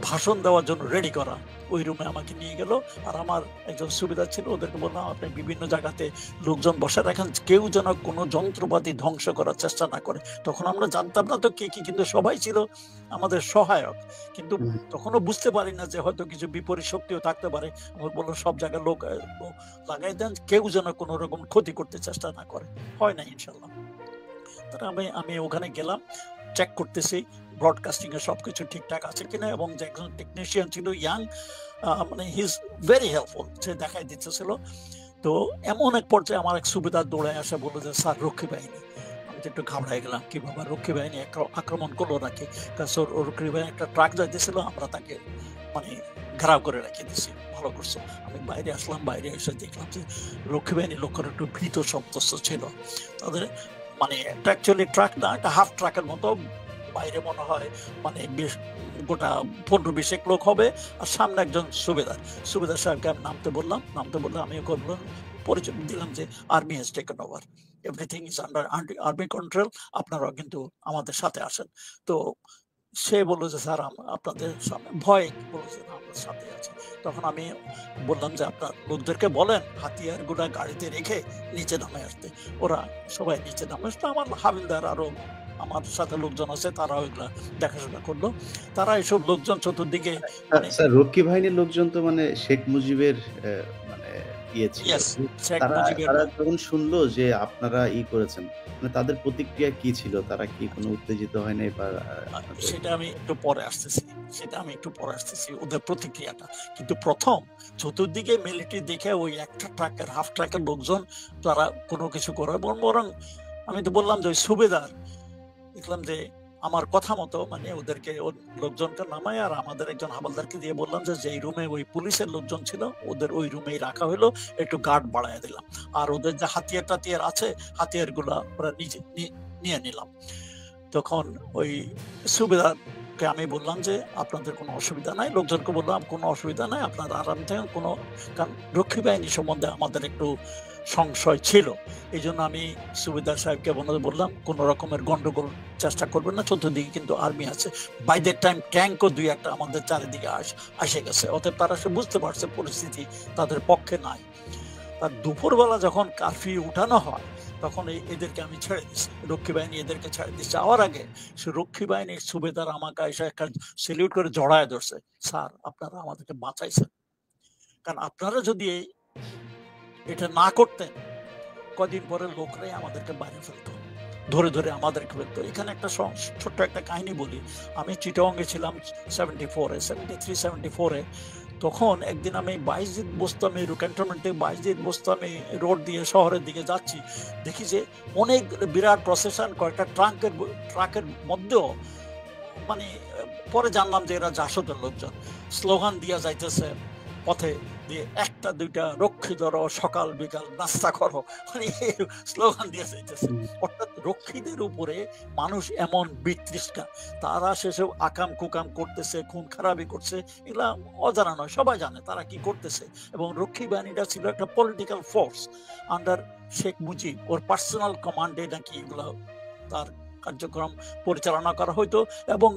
ভাষণ দেওয়ার জন্য রেডি করা। ওই রুমে আমাকে নিয়ে গেল। আর আমার একজন সুবিধা ছিল, ওদেরকে বললাম আপনি বিভিন্ন জায়গাতে লোকজন বসে রাখেন, কেউ যেন কোনো যন্ত্রপাতি ধ্বংস করার চেষ্টা না করে। তখন আমরা জানতাম না তো কে কি, কিন্তু সবাই ছিল আমাদের সহায়ক। কিন্তু তখনও বুঝতে পারি না যে হয়তো কিছু বিপরীত শক্তিও থাকতে পারে। আমার বললো সব জায়গায় লোক লাগাই দেন, কেউ যেন কোনো রকম ক্ষতি করতে চেষ্টা না করে। হয় না ইনশাল্লাহ। তারা আমি ওখানে গেলাম, চেক করতেছি ব্রডকাস্টিং এর সবকিছু ঠিকঠাক আছে কিনা। এবং যে একজন টেকনিশিয়ান ছিল ইয়াং, মানে হি ইজ ভেরি হেল্পফুল, সে দেখাই দিতেছিল। তো এমন এক পর্যায়ে আমার এক সুবিধার দৌড়ায় আসা বললো যে স্যার রক্ষী বাহিনী। আমি তো একটু ঘাবড়াই গেলাম, কি বাবা রক্ষী বাহিনী আক্রমণ করলো নাকি? রক্ষী বাহিনী একটা ট্রাক যাইতেছিল, আমরা তাকে মানে ঘেরাও করে রেখে দিছি। ভালো করছো। আমি বাইরে আসলাম, বাইরে এসে দেখলাম যে রক্ষী বাহিনীর লোকের একটু ভীত সন্ত্রস্ত ছিল। তাদের মানে একটা অ্যাকচুয়ালি ট্রাক না, একটা হাফ ট্রাকের মতো, বাইরে মনে হয় মানে গোটা 15-20 লোক হবে। আর সামনে একজন সুবেদার সাহেবকে আমি নামতে বললাম। আমি বললাম, পরিচয় দিলাম যে army has taken over, everything is under army control, আপনারা কিন্তু আমাদের সাথে আসেন। তো সে বললো যে স্যার আপনাদের সামনে ভয়, বলছে আমাদের সাথে আছে। তখন আমি বললাম যে আপনার লোকদেরকে বলেন হাতিয়ার গুলা গাড়িতে রেখে নিচে নামে আসতে। ওরা সবাই নিচে নামে আসতো। আমার হাবিলদার আরো আমার সাথে লোকজন আছে, তারা ওইগুলা দেখাশোনা করলো। তারা এইসব লোকজন চতুর্দিকে স্যার রক্ষী বাহিনীর লোকজন তো মানে শেখ মুজিবের মানে গিয়েছিল। ইয়েস, শেখ তারা মুজিবের তারা যখন শুনলো যে আপনারা করেছেন, মানে তাদের প্রতিক্রিয়া কি ছিল? তারা কি কোনো উত্তেজিত হয় নাই বা আপনাদের সেটা আমি একটু পরে আসতেছি। ওদের প্রতিক্রিয়াটা। কিন্তু ১ম চতুর্দিকে মিলিটারি দেখে ওই একটা ট্রাকের, হাফ ট্রাকের লোকজন তারা কোনো কিছু করে বরং আমি তো বললাম যে ওই সুবেদার দেখলাম যে আমার কথা মতো মানে ওদেরকে লোকজনকে নামায় আর আমাদের একজন হাবালদারকে দিয়ে বললাম যে যেই রুমে ওই পুলিশের লোকজন ছিল ওদের ওই রুমেই রাখা হলো, একটু গার্ড বাড়ায় দিলাম। আর ওদের যে হাতিয়ার টাতিয়ার আছে হাতিয়ার গুলা ওরা নিজে নিয়ে নিলাম। তখন ওই সুবেদারকে আমি বললাম যে আপনাদের কোনো অসুবিধা নাই, লোকজনকে বললাম কোনো অসুবিধা নাই, আপনারা আরাম থাকেন, কোনো কারণ রক্ষী বাহিনী সম্বন্ধে আমাদের একটু সংশয় ছিল। এই জন্য আমি সুবেদার সাহেবকে বললাম কোনো রকমের গন্ডগোল চেষ্টা করবেন না, চতুর্দিকে কিন্তু আর্মি আছে। বাই দ্যাট টাইম ট্যাঙ্কও দুই একটা আমাদের চারিদিকে আসে গেছে, অতএব তারা সে বুঝতে পারছে পরিস্থিতি তাদের পক্ষে নাই। তার দুপুরবেলা যখন কারফিউ উঠানো হয় তখন এদেরকে আমি ছেড়ে দিচ্ছি, রক্ষী বাহিনী এদেরকে ছেড়ে দিচ্ছে। যাওয়ার আগে সে রক্ষী বাহিনীর সুবেদার আমাকে এসে একটা সেলিউট করে জড়ায় ধরছে, স্যার আপনারা আমাদেরকে বাঁচাইছেন, কারণ আপনারা যদি এটা না করতেন কদিন পরে লোকরাই আমাদেরকে বাইরে ফেলতো, ধরে ধরে আমাদেরকে ফেলতো। এখানে একটা ছোট্ট একটা কাহিনী বলি। আমি চিটাগংয়ে ছিলাম 73-74-এ। তখন একদিন আমি বাইজিদ বোস্তামি ক্যান্টনমেন্টে বাইজিদ বোস্তামি রোড দিয়ে শহরের দিকে যাচ্ছি, দেখি যে অনেক বিরাট প্রসেশন কয়েকটা ট্রাকের মধ্যেও মানে পরে জানলাম যে এরা জাসদের লোকজন স্লোগান দিয়া যাইতেছে পথে দিয়ে, একটা দুইটা রক্ষী ধরো, সকাল বিকাল নাস্তা করো, মানে স্লোগান দিয়ে যাইতেছে। অর্থাৎ রক্ষীদের উপরে মানুষ এমন বিতৃষ্ণা, তারা সেসব আকাম কুকাম করতেছে, খুন খারাপি করছে, এগুলা অজানা নয়, সবাই জানে তারা কি করতেছে। এবং রক্ষী বাহিনীটা ছিল একটা political force under Sheikh Mujib, ওর পার্সোনাল কমান্ডে নাকি এগুলো তার কার্যক্রম পরিচালনা করা হইতো। এবং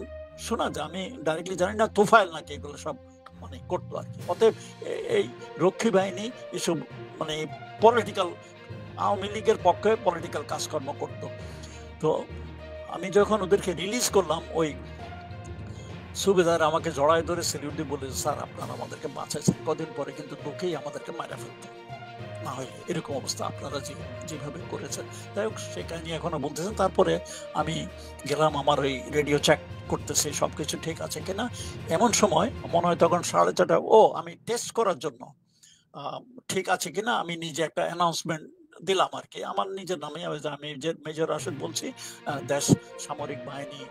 শোনা যায়, আমি ডাইরেক্টলি জানি না, তোফায়েল নাকি এগুলো সব মানে করতো আর কি। অতএব এই রক্ষী বাহিনী এসব মানে পলিটিক্যাল, আওয়ামী লীগের পক্ষে পলিটিক্যাল কাজকর্ম করত। তো আমি যখন ওদেরকে রিলিজ করলাম, ওই সুবেদার আমাকে জড়ায় ধরে সেলিউট দিয়ে বলে, স্যার আপনারা আমাদেরকে বাঁচাইছেন, কদিন পরে কিন্তু লোকেই আমাদেরকে মারা ফেলতো, না হয় এরকম অবস্থা আপনারা যেভাবে করেছেন। তাই হোক, সে কাহিনী এখনো বলতেছেন। তারপরে আমি গেলাম, আমার ওই রেডিও চেক করতেছে সবকিছু ঠিক আছে কিনা। এমন সময় মনে হয় তখন 4:30, আমি টেস্ট করার জন্য ঠিক আছে কিনা আমি নিজে একটা অ্যানাউন্সমেন্ট দিলাম আর কি, আমার নিজের নামে। আমি যে মেজর রাশেদ বলছি, দেশ সামরিক বাহিনী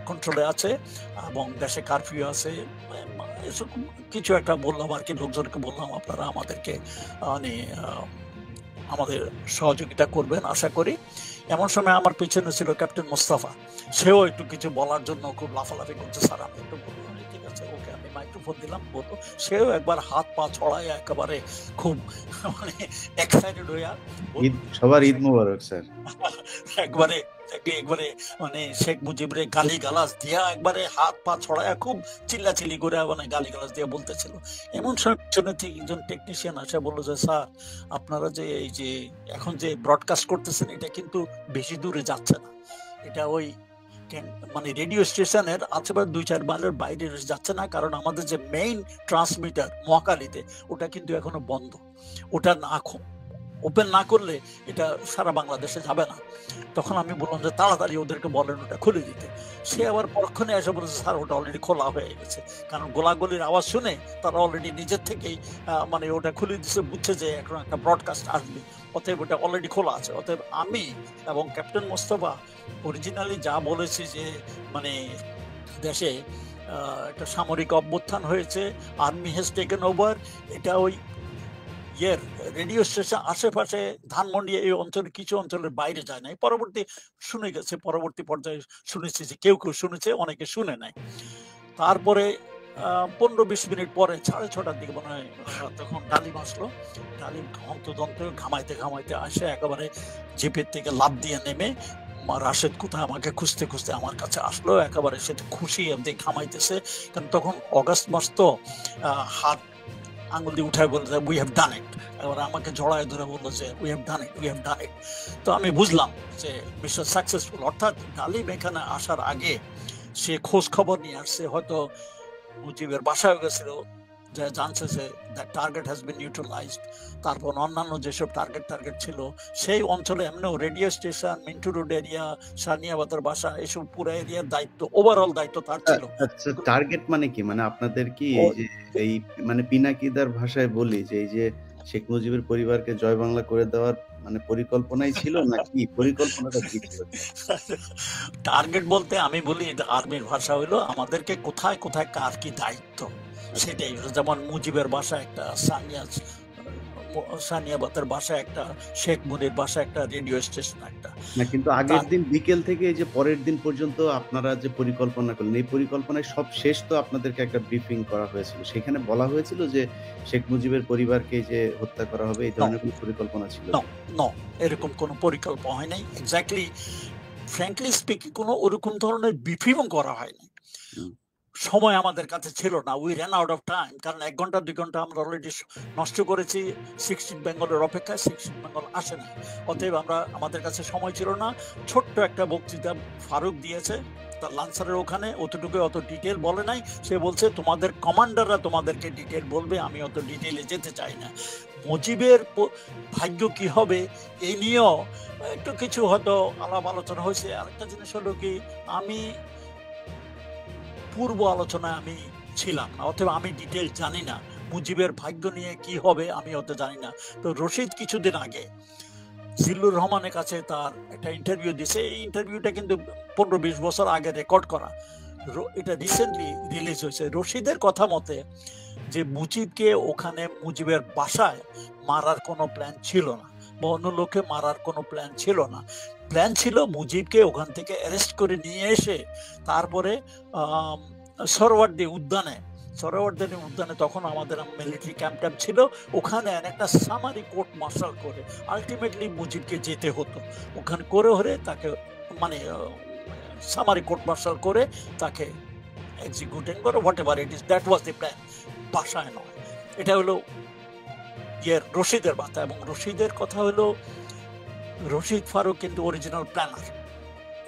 কন্ট্রোলে আছে এবং দেশে কারফিউ আছে, কিছু একটা বললাম আর কি, লোকজনকে বললাম আপনারা আমাদেরকে মানে আমাদের সহযোগিতা করবেন আশা করি। এমন সময় আমার পিছনে ছিল ক্যাপ্টেন মোস্তফা, সেও একটু কিছু বলার জন্য খুব লাফালাফি করছে, স্যার আমি একটু বলবো, ঠিক আছে ওকে, আমি মাইক্রোফোন দিলাম, বলবো। সেও একবার হাত পা ছড়ায় একেবারে খুব মানে এক্সাইটেড হইয়া সবার ঈদ মোবারক স্যার, একবারে মানে শেখ মুজিবরে গালি গালাজ দিয়া একবারে হাত পা ছড়ায় খুব চিল্লাচিল্লি করে মানে গালি গালাজ দিয়ে বলতেছিল। এমন সময় থেকে একজন টেকনিশিয়ান আসে বললো যে, স্যার আপনারা যে এই যে এখন যে ব্রডকাস্ট করতেছেন এটা কিন্তু বেশি দূরে যাচ্ছে না, এটা ওই মানে রেডিও স্টেশনের আশেপাশে 2-4 মাইলের বাইরে যাচ্ছে না, কারণ আমাদের যে মেইন ট্রান্সমিটার মহাকালীতে ওটা কিন্তু এখনো বন্ধ, ওটা না ওপেন না করলে এটা সারা বাংলাদেশে যাবে না। তখন আমি বললাম যে তাড়াতাড়ি ওদেরকে বলেন ওটা খুলে দিতে। সে আবার পরক্ষণে এসে বলেছে, স্যার ওটা অলরেডি খোলা হয়ে গেছে, কারণ গোলাগুলির আওয়াজ শুনে তারা অলরেডি নিজের থেকেই মানে ওটা খুলে দিচ্ছে, বুঝছে যে এখন একটা ব্রডকাস্ট আসবে, অতএব ওটা অলরেডি খোলা আছে। অতএব আমি এবং ক্যাপ্টেন মোস্তফা অরিজিনালি যা বলেছি যে মানে দেশে একটা সামরিক অভ্যুত্থান হয়েছে, আর্মি হ্যাজ টেকেন ওভার, এটা ওই রেডিও স্টেশন আশেপাশে ধানমন্ডি এই অঞ্চলে কিছু অঞ্চলের বাইরে যায় নাই। পরবর্তী পর্যায়ে শুনেছি যে কেউ শুনেছে, অনেকে শুনে নাই। তারপরে 15-20 মিনিট পরে 6:30টার দিকে মনে হয় তখন ডালিম আসলো। ডালিম হন্তদন্ত ঘামাইতে আসে একেবারে জিপের থেকে লাফ দিয়ে নেমে রাশেদ কোথায় আমাকে খুঁজতে খুঁজতে আমার কাছে আসলো, একেবারে সে খুশি ঘামাইতেছে, কারণ তখন অগাস্ট মাস তো, হাত আঙুল দিয়ে উঠায় বলছে উই হ্যাভ ডান ইট, এবার আমাকে জড়ায় ধরে বললো যে উই হ্যাভ ডান ইট। তো আমি বুঝলাম যে মিশন সাকসেসফুল। অর্থাৎ ডালিম এখানে আসার আগে সে খোঁজ খবর নিয়ে আসছে, হয়তো মুজিবের বাসায় গেছিল, যে জানছে যে the target has been neutralized. তারপর অন্যান্য যেসব টার্গেট ছিল সেই অঞ্চলে এমনিও radio station, Mintu road area, সানিয়াবাতের বাসা, এসব পুরো এরিয়ার দায়িত্ব, ওভারঅল দায়িত্ব তার ছিল। আচ্ছা, টার্গেট মানে কি? মানে আপনাদের কি ও এই যে এই মানে পিনাকিদার ভাষায় বলি যে এই যে শেখ মুজিবের পরিবারকে জয় বাংলা করে দেওয়ার মানে পরিকল্পনাই ছিল নাকি পরিকল্পনাটা কি ছিল? টার্গেট বলতে আমি বলি আর্মির ভাষা হইলো আমাদেরকে কোথায় কোথায় কার কি দায়িত্ব আচ্ছা। সেটাই। যেমন মুজিবের বাসা একটা, সানিয়াবাতের বাসা একটা, শেখ মুনির বাসা একটা, রেডিও স্টেশন একটা। না কিন্তু আগের তার দিন বিকেল থেকে এই যে পরের দিন পর্যন্ত আপনারা যে পরিকল্পনা করলেন, এই পরিকল্পনায় সব শেষ তো আপনাদেরকে একটা ব্রিফিং করা হয়েছিল। সেখানে বলা হয়েছিল যে শেখ মুজিবের পরিবারকে এই যে হত্যা করা হবে এই ন ধরনের কোনো পরিকল্পনা ছিল ন কি? ন এরকম কোনো পরিকল্পনা হয় নাই। এক্স্যাক্টলি ফ্র্যাঙ্কলি স্পিকিং কোনো ওরকম ধরনের ব্রিফিংও করা হয়নি। হুম। সময় আমাদের কাছে ছিল না, we ran out of time, কারণ ১ ঘন্টা ২ ঘন্টা আমরা অলরেডি নষ্ট করেছি 16 বেঙ্গলের অপেক্ষায়। 16 বেঙ্গল আসে নাই, অতএব আমাদের কাছে সময় ছিল না। ছোট্ট একটা বক্তৃতা ফারুক দিয়েছে তার লান্সারের ওখানে, অতটুকু, অত ডিটেল বলে নাই। সে বলছে তোমাদের কমান্ডাররা তোমাদেরকে ডিটেল বলবে, আমি অত ডিটেলে যেতে চাই না। মুজিবের ভাগ্য কি হবে এই নিয়েও একটু কিছু হয়তো আলাপ আলোচনা হয়েছে। আরেকটা জিনিস হলো কি, আমি পূর্ব আলোচনায় আমি ছিলাম না, অথবা আমি ডিটেল জানি না মুজিবের ভাগ্য নিয়ে কি হবে, আমি অত জানি না। তো রশিদ কিছুদিন আগে জিল্লুর রহমানের কাছে তার একটা ইন্টারভিউ দিছে। এই ইন্টারভিউটা কিন্তু ১৫-২০ বছর আগে রেকর্ড করা, এটা রিসেন্টলি রিলিজ হয়েছে। রশিদের কথা মতে যে মুজিবকে ওখানে মুজিবের বাসায় মারার কোনো প্ল্যান ছিল না, বা অন্য লোকে মারার কোনো প্ল্যান ছিল না। প্ল্যান ছিল মুজিবকে ওখান থেকে অ্যারেস্ট করে নিয়ে এসে তারপরে সরওয়ার্দী উদ্যানে তখন আমাদের মিলিটারি ক্যাম্প ছিল, ওখানে একটা সামারি কোর্ট মার্শাল করে আলটিমেটলি মুজিবকে যেতে হতো। ওখানে করে হরে তাকে মানে সামারি কোর্ট মার্শাল করে তাকে এক্সিকিউটিং করে, what ever it is, that was the plan, বাসায় নয়। এটা হলো রশিদের বার্তা। এবং রশিদের কথা হলো রশিদ ফারুক কিন্তু অরিজিনাল প্ল্যানার,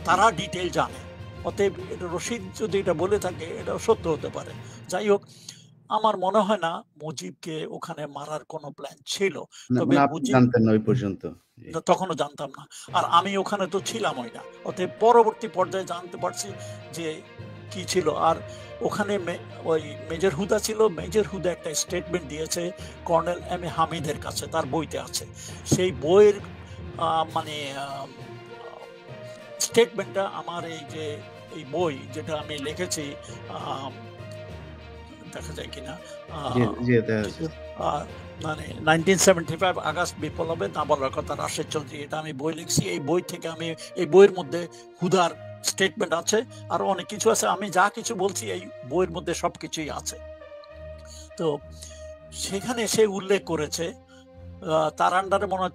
তারা ডিটেল জানে। অতএব রশিদ যদি এটা বলে থাকে এটা সত্য হতে পারে। যাই হোক, আমার মনে হয় না মুজিবকে ওখানে মারার কোনো প্ল্যান ছিল। না তবে মানে আপনি মুজিব জানতেন না ওই পর্যন্ত। জি। তখনও জানতাম না, আর আমি ওখানে তো ছিলামই না। অতএব পরবর্তী পর্যায়ে জানতে পারছি যে কি ছিল। আর ওখানে ওই মেজর হুদা ছিল। মেজর হুদা একটা স্টেটমেন্ট দিয়েছে কর্নেল এম এ হামিদের কাছে, তার বইতে আছে। সেই বইয়ের মানে স্টেটমেন্টটা আমার এই বই যেটা আমি লিখেছি, দেখা যায় কিনা, জি, জি, দেখা যাচ্ছে। কিছু মানে 1975 আগস্ট বিপ্লবে না বলার কথা রাশেদ চৌধুরী, এটা আমি বই লিখছি। এই বই থেকে আমি এই বইয়ের মধ্যে হুদার স্টেটমেন্ট আছে, আরো অনেক কিছু আছে। আমি যা কিছু বলছি এই বইয়ের মধ্যে সবকিছুই আছে। তো সেখানে সে উল্লেখ করেছে তার আন্ডারে মনে হয়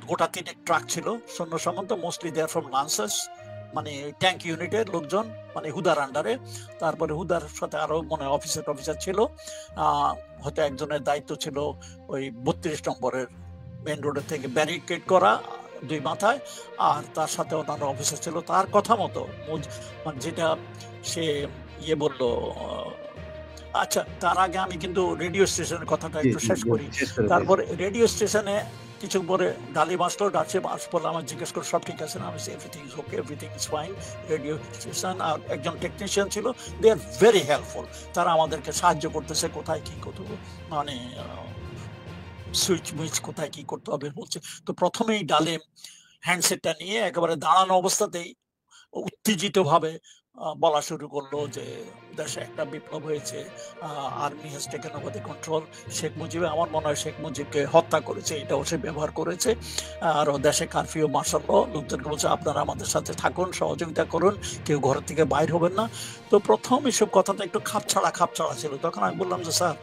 গোটা ৩ ট্রাক ছিল সৈন্য সামন্ত, মোস্টলি দেয়ার ফ্রম লান্সার্স, মানে ট্যাঙ্ক ইউনিটের লোকজন, মানে হুদার আন্ডারে। তারপরে হুদার সাথে আরো মনে হয় অফিসার ছিল। হয়তো একজনের দায়িত্ব ছিল ওই ৩২ নম্বরের মেন রোডের থেকে ব্যারিকেড করা ২ মাথায়, আর তার সাথে অন্যান্য অফিসার ছিল। তার কথা মতো মানে যেটা সে বললো। আচ্ছা, তার আগে আমি কিন্তু রেডিও স্টেশনের কথাটা জি, একটু জি, শেষ করি। শেষ করে দিয়েছি। তারপরে রেডিও স্টেশনে কিছু পরে ডালিম আসলো, আসলে আমার জিজ্ঞেস করে সব ঠিক আছে না, আমি everything is okay, everything is fine. Radio station আর একজন টেকনিশিয়ান ছিল, দে আর ভেরি হেল্পফুল। তারা আমাদেরকে সাহায্য করতেছে, কোথায় কি করতে হবে, মানে সুইচ কোথায় কি করতে হবে বলছে। তো প্রথমেই ডালিম হ্যান্ডসেটটা নিয়ে একেবারে দাঁড়ানো অবস্থাতেই উত্তেজিত ভাবে বলা শুরু করলো যে দেশে একটা বিপ্লব হয়েছে, army has taken over the control. Sheikh Mujib, আমার মনে হয় শেখ মুজিবকে হত্যা করেছে, এটাও সে ব্যবহার করেছে। আর দেশে কারফিউ মার্শাল ল, লোকজনকে বলছে আপনারা আমাদের সাথে থাকুন, সহযোগিতা করুন, কেউ ঘর থেকে বাইর হবেন না। তো প্রথম এসব কথাটা একটু খাপছাড়া ছিল। তখন আমি বললাম যে স্যার,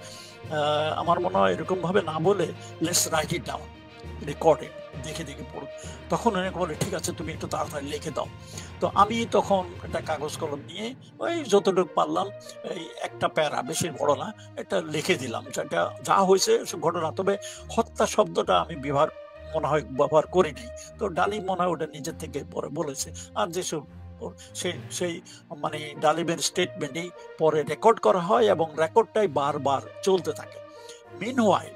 আমার মনে হয় এরকম ভাবে না বলে let's write it down, record it, দেখে পড়ুন। তখন অনেকে বলে ঠিক আছে তুমি একটু তাড়াতাড়ি লিখে দাও। তো আমি তখন একটা কাগজ কলম নিয়ে ওই যতটুকু পারলাম, এই একটা প্যারা, বেশি বড় না, এটা লিখে দিলাম যেটা যা হয়েছে ঘটনা। তবে হত্যা শব্দটা আমি মনে হয় ব্যবহার করিনি। তো ডালিম মনে হয় ওটা নিজের থেকে পরে বলেছে। আর যেসব সেই মানে ডালিমের স্টেটমেন্টই পরে রেকর্ড করা হয় এবং রেকর্ডটাই বারবার চলতে থাকে। মিনওয়াইল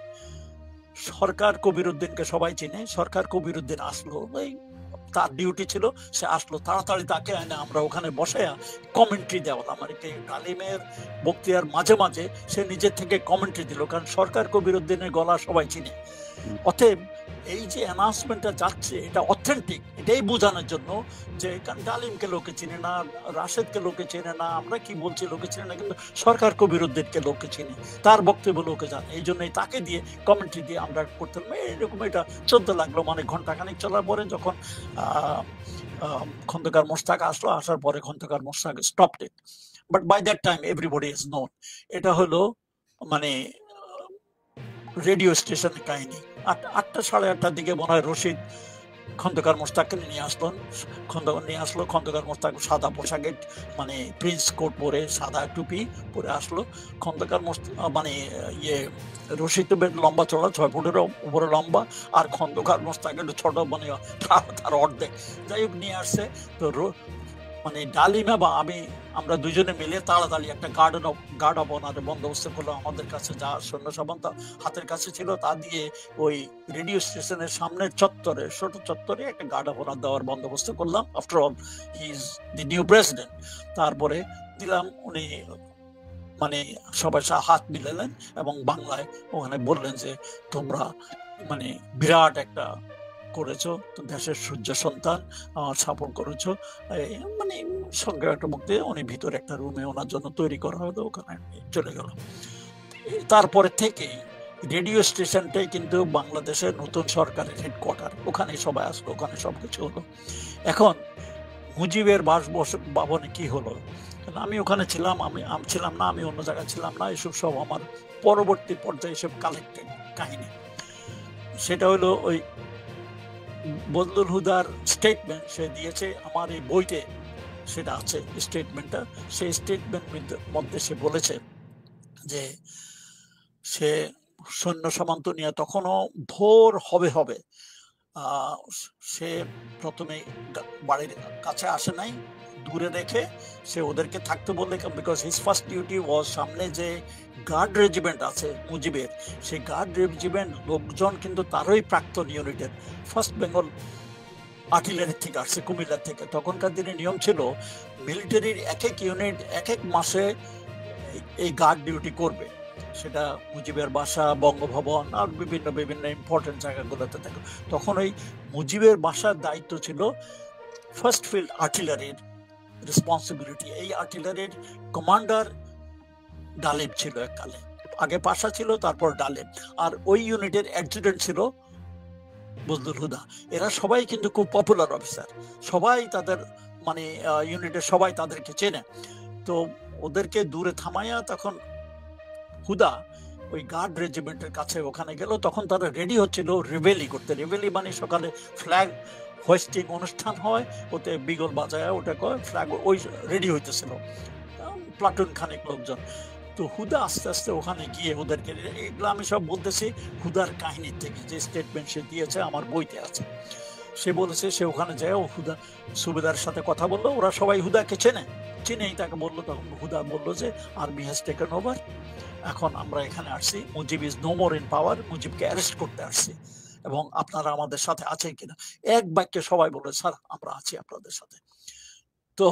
সরকার কবির উদ্দিনকে সবাই চিনে, সরকার কবির উদ্দিন আসলো, ওই তার ডিউটি ছিল, সে আসলো তাড়াতাড়ি, তাকে এনে আমরা ওখানে বসে কমেন্ট্রি দেওয়ালাম আর কি। ডালিমের বক্তৃতার মাঝে মাঝে সে নিজের থেকে কমেন্ট্রি দিল, কারণ সরকার কবির উদ্দিনের গলা সবাই চিনে। অতএব এই যে অ্যানাউন্সমেন্টটা যাচ্ছে এটা অথেন্টিক, এটাই বোঝানোর জন্য যে কারণ ডালিমকে লোকে চিনে না, রাশেদকে লোকে চেনে না, আমরা কি বলছি লোকে চিনে না, কিন্তু সরকার কবির উদ্দিনকে লোকে চিনে, তার বক্তব্য লোকে জানে, এই জন্যই তাকে দিয়ে কমেন্ট্রি দিয়ে আমরা করতাম। এরকম এটা চলতে লাগলো, মানে ঘন্টাখানিক চলার পরে যখন খন্দকার মোশতাক আসলো, আসার পরে Khondaker Mostaq stopped it, but by that time everybody is known. এটা হলো মানে রেডিও স্টেশনের কাহিনী। 8টা সাড়ে 8টার দিকে মনে হয় রশিদ খন্দকার মোশতাককে নিয়ে আসলো। খন্দকার মোশতাক সাদা পোশাকে, মানে প্রিন্স কোট পরে, সাদা টুপি পরে আসলো। খন্দকার মানে রশিদ তো বেশ লম্বা চড়া, 6 ফুটের উপরে লম্বা, আর খন্দকার মোশতাক একটু ছোট, মানে তার অর্ধেক। যাই হোক নিয়ে আসছে। তো মানে ডালিমা বা আমরা দুজনে মিলে তাড়াতাড়ি একটা গার্ড অফ অনারের বন্দোবস্ত করলো। আমাদের কাছে যা সৈন্য সামন্ত হাতের কাছে ছিল তা দিয়ে ওই রেডিও স্টেশনের সামনের চত্বরে, ছোট চত্বরে একটা গার্ড অফ অনার দেওয়ার বন্দোবস্ত করলাম। After all he is the new president. তারপরে দিলাম, উনি মানে সবাই হাত মিলালেন এবং বাংলায় ওখানে বললেন যে তোমরা মানে বিরাট একটা করেছো, দেশের সূর্য সন্তান, স্থাপন করেছো, মানে সঙ্গে একটা মুক্তি। উনি ভিতরে একটা রুমে ওনার জন্য তৈরি করা হলো, ওখানে চলে গেল। তারপরে থেকে রেডিও স্টেশনটাই কিন্তু বাংলাদেশের নতুন সরকারের হেডকোয়ার্টার, ওখানে সবাই আসলো, ওখানে সবকিছু হলো। এখন মুজিবের বাসভবনে কি হলো, আমি ওখানে ছিলাম, আমি ছিলাম না, আমি অন্য জায়গায় ছিলাম না, এসব সব আমার পরবর্তী পর্যায়ে এসব কালেক্টেড কাহিনী। সেটা হলো ওই বদলুল হুদার স্টেটমেন্ট সে দিয়েছে আমার এই বইতে, সেটা আছে স্টেটমেন্টটা। সেই স্টেটমেন্টের মধ্যে সে বলেছে যে সে সৈন্য সামন্ত নিয়ে তখনও ভোর হবে সে প্রথমে বাড়ির কাছে আসে নাই, দূরে রেখে সে ওদেরকে থাকতে বললে, বিকজ হিজ ফার্স্ট ডিউটি ওয়াজ সামনে যে গার্ড রেজিমেন্ট আছে মুজিবের, সেই গার্ড রেজিমেন্ট লোকজন কিন্তু তারই প্রাক্তন ইউনিটের, ফার্স্ট বেঙ্গল আর্টিলারি থেকে আসছে, কুমিল্লার থেকে। তখনকার দিনে নিয়ম ছিল মিলিটারির এক এক ইউনিট এক এক মাসে এই গার্ড ডিউটি করবে। সেটা মুজিবের বাসা, বঙ্গভবন আর বিভিন্ন ইম্পর্টেন্ট জায়গাগুলোতে থাকে। তখন ওই মুজিবের বাসার দায়িত্ব ছিল ফার্স্ট ফিল্ড আর্টিলারির রেসপন্সিবিলিটি। এই আর্টিলারির কমান্ডার ডালিম ছিল এককালে, আগে পাশা ছিল, তারপর ডালিম। আর ওই ইউনিটের অ্যাডজুটেন্ট ছিল বদলুল হুদা। এরা সবাই কিন্তু খুব পপুলার অফিসার, সবাই তাদের মানে ইউনিটের সবাই তাদেরকে চেনে। তো ওদেরকে দূরে থামাইয়া তখন হুদা ওই গার্ড রেজিমেন্টের কাছে ওখানে গেল। তখন তারা রেডি হচ্ছিল রিভেলি করতে। রিভেলি মানে সকালে ফ্ল্যাগ হোয়েস্টিং অনুষ্ঠান হয়, ওতে বিগল বাজায়, ওটা কয় ফ্ল্যাগ, ওই রেডি হইতেছিল প্লাটুন খানিক লোকজন। তো হুদা আস্তে আস্তে ওখানে গিয়ে ওদেরকে, এগুলো আমি সব বলতেছি হুদার কাহিনীর থেকে, যে স্টেটমেন্ট সে দিয়েছে আমার বইতে আছে। সে বলেছে সে ওখানে যায়, ও হুদা সুবেদার সাথে কথা বললো, ওরা সবাই হুদাকে চিনেই তাকে বললো। তখন হুদা বললো যে আর্মি হ্যাজ টেকেন ওভার, এখন আমরা এখানে আসছি, Mujib is no more in power, মুজিবকে অ্যারেস্ট করতে আসছি, এবং আপনারা আমাদের সাথে আছে কিনা। এক বাক্যে সবাই বলে স্যার আমরা আছি আপনাদের সাথে। তো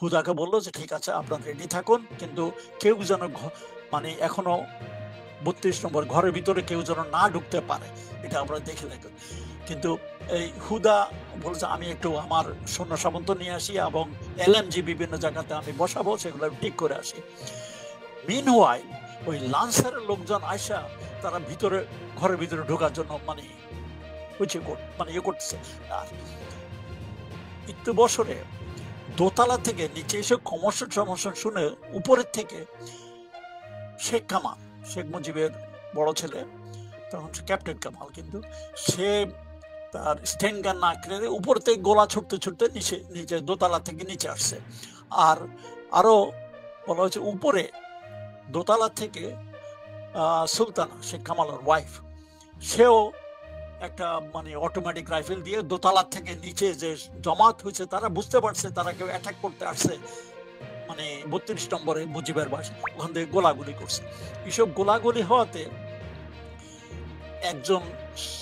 হুদাকে বললো যে ঠিক আছে আপনার রেডি থাকুন, কিন্তু কেউ যেন মানে এখনো 32 নম্বর ঘরের ভিতরে কেউ যেন না ঢুকতে পারে, এটা আমরা দেখে রাখুন। কিন্তু এই হুদা বলছে আমি একটু আমার সৈন্য সামন্ত নিয়ে আসি এবং এলএমজি বিভিন্ন জায়গাতে আমি বসাবো, সেগুলো ঠিক করে আসি। মিনওয়াইল ওই লান্সারের লোকজন আইসা তারা ভিতরে, ঘরের ভিতরে ঢোকার জন্য মানে ইয়ে করতেছে। আর একটু বছরে দোতলা থেকে নিচে এসে কমোশন শুনে উপরের থেকে শেখ কামাল, শেখ মুজিবের বড় ছেলে, তখন সে ক্যাপ্টেন কামাল, কিন্তু সে তার স্ট্যান্ড গান না কেড়ে উপর থেকে গোলা ছুটতে নিচে দোতলা থেকে নিচে আসছে। আর আরো বলা হয়েছে উপরে দোতলা থেকে সুলতানা শেখ কামালের ওয়াইফ, সেও একটা মানে অটোমেটিক রাইফেল দিয়ে দোতলার থেকে নিচে যে জমাত হয়েছে তারা বুঝতে পারছে তারা কেউ অ্যাটাক করতে আসছে, মানে ৩২ নম্বরে মুজিবের বাসা, ওখান থেকে গোলাগুলি করছে। এসব গোলাগুলি হওয়াতে একজন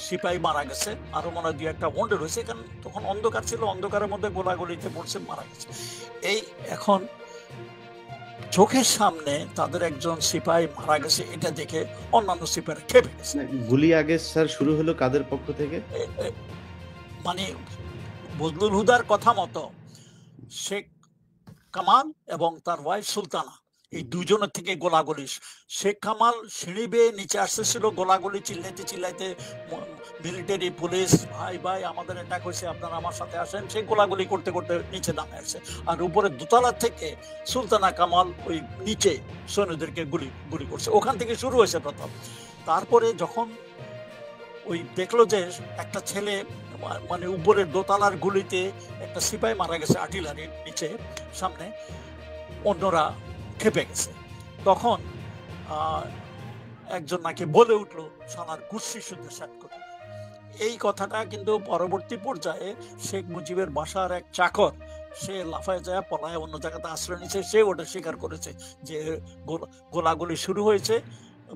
সিপাহী মারা গেছে, আরো মনে হয় ২-১টা ওয়ান্ডেড হয়েছে, কারণ তখন অন্ধকার ছিল, অন্ধকারের মধ্যে গোলাগুলিতে পড়ছে, মারা গেছে। এই এখন চোখের সামনে তাদের একজন সিপাহী মারা গেছে, এটা দেখে অন্যান্য সিপাহীরা খেপে গেছে। গুলি আগে স্যার শুরু হলো কাদের পক্ষ থেকে? মানে বজলুল হুদার কথা মতো শেখ কামাল এবং তার ওয়াইফ সুলতানা, এই দুজনের থেকে গোলাগুলি। শেখ কামাল সিঁড়ি বেয়ে নিচে আসতেছিল, গোলাগুলি চিল্লাইতে চিল্লাইতে, মিলিটারি পুলিশ ভাই ভাই আমাদের অ্যাটাক হয়েছে, আপনারা আমার সাথে আসেন, সেই গোলাগুলি করতে করতে নিচে নামে আসছে। আর উপরে দোতলা থেকে সুলতানা কামাল ওই নিচে সৈন্যদেরকে গুলি গুলি করছে, ওখান থেকে শুরু হয়েছে প্রথম। তারপরে যখন ওই দেখলো যে একটা ছেলে মানে উপরের দোতলার গুলিতে একটা সিপাহী মারা গেছে আর্টিলারির নিচে সামনে, অন্যরা খেপে গেছে। তখন একজন নাকি বলে উঠলো সালার কুর্সি শুদ্ধ সাত করে। এই কথাটা কিন্তু পরবর্তী পর্যায়ে শেখ মুজিবের বাসার এক চাকর, সে লাফায় যায় পলায় অন্য জায়গাতে আশ্রয় নিচ্ছে, সে ওটা স্বীকার করেছে যে গোলাগুলি শুরু হয়েছে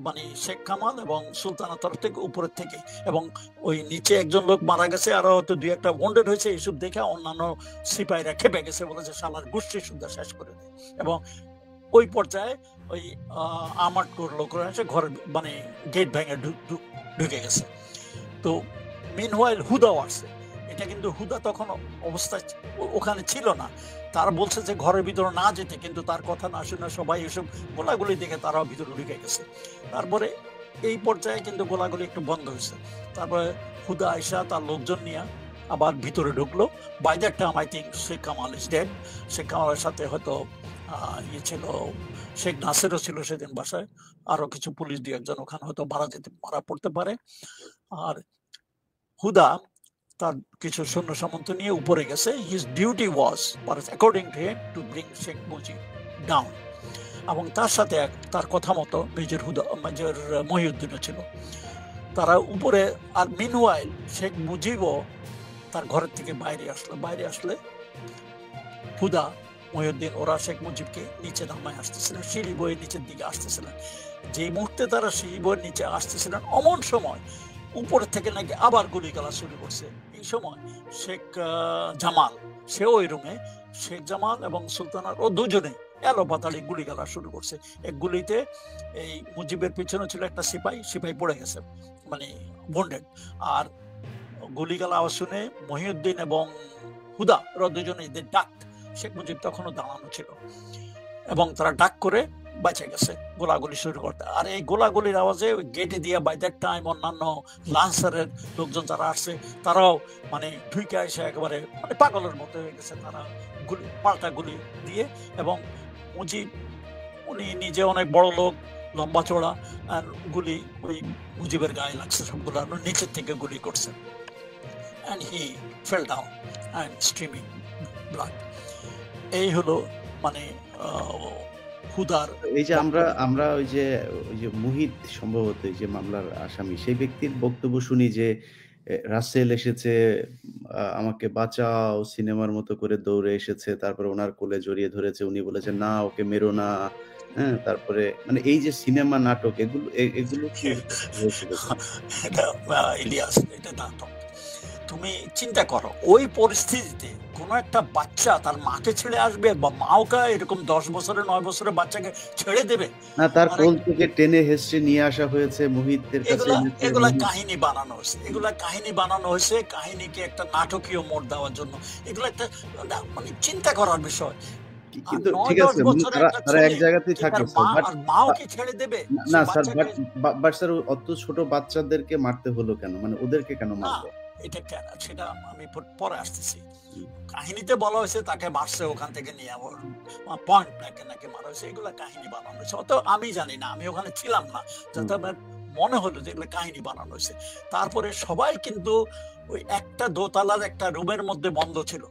মানে শেখ কামাল এবং সুলতানার তরফ থেকে, উপরের থেকে, এবং ওই নিচে একজন লোক মারা গেছে, আরো হয়তো ২-১টা ওয়ান্ডেড হয়েছে। এইসব দেখে অন্যান্য সিপাহীরা খেপে গেছে, বলেছে শালার গোষ্ঠী সুদ্ধা শেষ করে দেয়। এবং ওই পর্যায়ে ওই আমার লোকরা এসে ঘর মানে গেট ভেঙে ঢুকে গেছে। তো মিনওয়াইল হুদাও আসছে, এটা কিন্তু হুদা তখন অবস্থায় ওখানে ছিল না, তারা বলছে যে ঘরের ভিতরে না যেতে, কিন্তু তার কথা না শুনে সবাই এসব গোলাগুলি দেখে তারাও ভিতরে ঢুকে গেছে। তারপরে এই পর্যায়ে কিন্তু গোলাগুলি একটু বন্ধ হয়েছে। তারপরে হুদা আয়সা তার লোকজন নিয়ে আবার ভিতরে ঢুকলো। By that time I think Sheikh Kamal is dead. Sheikh কামালের সাথে হয়তো ইয়ে ছিল, শেখ নাসেরও ছিল সেদিন বাসায়, আরো কিছু পুলিশ ২-১জন ওখানে হয়তো মারা পড়তে পারে। আর হুদা তার কিছু সৈন্য সামন্ত নিয়ে উপরে গেছে। His duty was according to him to bring Sheikh Mujib down, এবং তার সাথে তার কথা মতো মেজর মহিউদ্দিনও ছিল। তারা উপরে, আর মিনওয়াইল শেখ মুজিবও তার ঘরের থেকে বাইরে আসলে হুদা, মহিউদ্দিন ওরা শেখ মুজিবকে নিচে নামায় আসতেছিলেন, সিঁড়ি বয়ে নিচের দিকে আসতেছিলেন। যে মুহূর্তে তারা সিঁড়ি বয়ে নিচে আসতেছিলেন, অমন সময় উপর থেকে নাকি আবার গুলি গালা শুরু করছে। এই সময় শেখ জামাল, সেও ওই রুমে, শেখ জামাল এবং সুলতানার ও দুজনে এলো পাতালি গুলি গালা শুরু করছে। এক গুলিতে এই মুজিবের পিছনে ছিল একটা সিপাহী পড়ে গেছে, মানে বন্ডেড। আর গুলি গালা আওয়াজ শুনে মহিউদ্দিন এবং হুদা ওরা দুজনে ডাক, শেখ মুজিব তখনও দাঁড়ানো ছিল, এবং তারা ডাক করে বাঁচে গেছে গোলাগুলি শুরু করতে। আর এই গোলাগুলির আওয়াজে গেটে দিয়ে বাই দ্যাট টাইম অন্যান্য লান্সারের লোকজন যারা আসছে তারাও মানে ঢুকে এসে একেবারে মানে পাগলের মতো হয়ে গেছে, তারা পাল্টা গুলি দিয়ে। এবং মুজিব উনি নিজে অনেক বড় লোক, লম্বা চড়া, আর গুলি ওই মুজিবের গায়ে লাগছে সবগুলো, নিচের থেকে গুলি করছে, and he fell down and streaming blood। এই হলো মানে হুদার। এই যে আমরা ওই যে মুহিত সম্ভবত এই যে মামলার আসামি, সেই ব্যক্তির বক্তব্য শুনি যে রাসেল এসেছে, আমাকে বাঁচাও, সিনেমার মতো করে দৌড়ে এসেছে, তারপরে ওনার কোলে জড়িয়ে ধরেছে, উনি বলেছে না ওকে মেরো না। হ্যাঁ, তারপরে মানে এই যে সিনেমা নাটক, এগুলো কি ইলিয়াস, এটা নাটক। তুমি চিন্তা করো ওই পরিস্থিতিতে কোন একটা বাচ্চা তার মাকে ছেড়ে আসবে, বা মাওকে এরকম 10 বছরের 9 বছরের বাচ্চাকে ছেড়ে দেবে? না, তার কোল থেকে টেনে হেসে নিয়ে আসা হয়েছে মুহিতের কাছে। এগুলা কাহিনী বানানো হয়েছে, কাহিনীকে একটা নাটকীয় মোড় দেওয়ার জন্য। এগুলো একটা মানে চিন্তা করার বিষয়। কিন্তু ঠিক আছে, তারা এক জায়গাতেই থাকে স্যার, আর মাও কি ছেড়ে দেবে? না স্যার, বাট স্যার অত ছোট বাচ্চাদেরকে মারতে হলো কেন, মানে ওদেরকে কেন মারলো? এটা কেন সেটা আমি পরে আসতেছি। কাহিনীতে বলা হয়েছে তাকে মারছে, ওখান থেকে নিয়ে পয়েন্ট নাকি মারা হয়েছে, এগুলো কাহিনী বানানো হয়েছে। অত আমি জানি না, আমি ওখানে ছিলাম না, যাতে আমার মনে হলো যে এগুলো কাহিনী বানানো হয়েছে। তারপরে সবাই কিন্তু ওই একটা দোতলার একটা রুমের মধ্যে বন্ধ ছিল।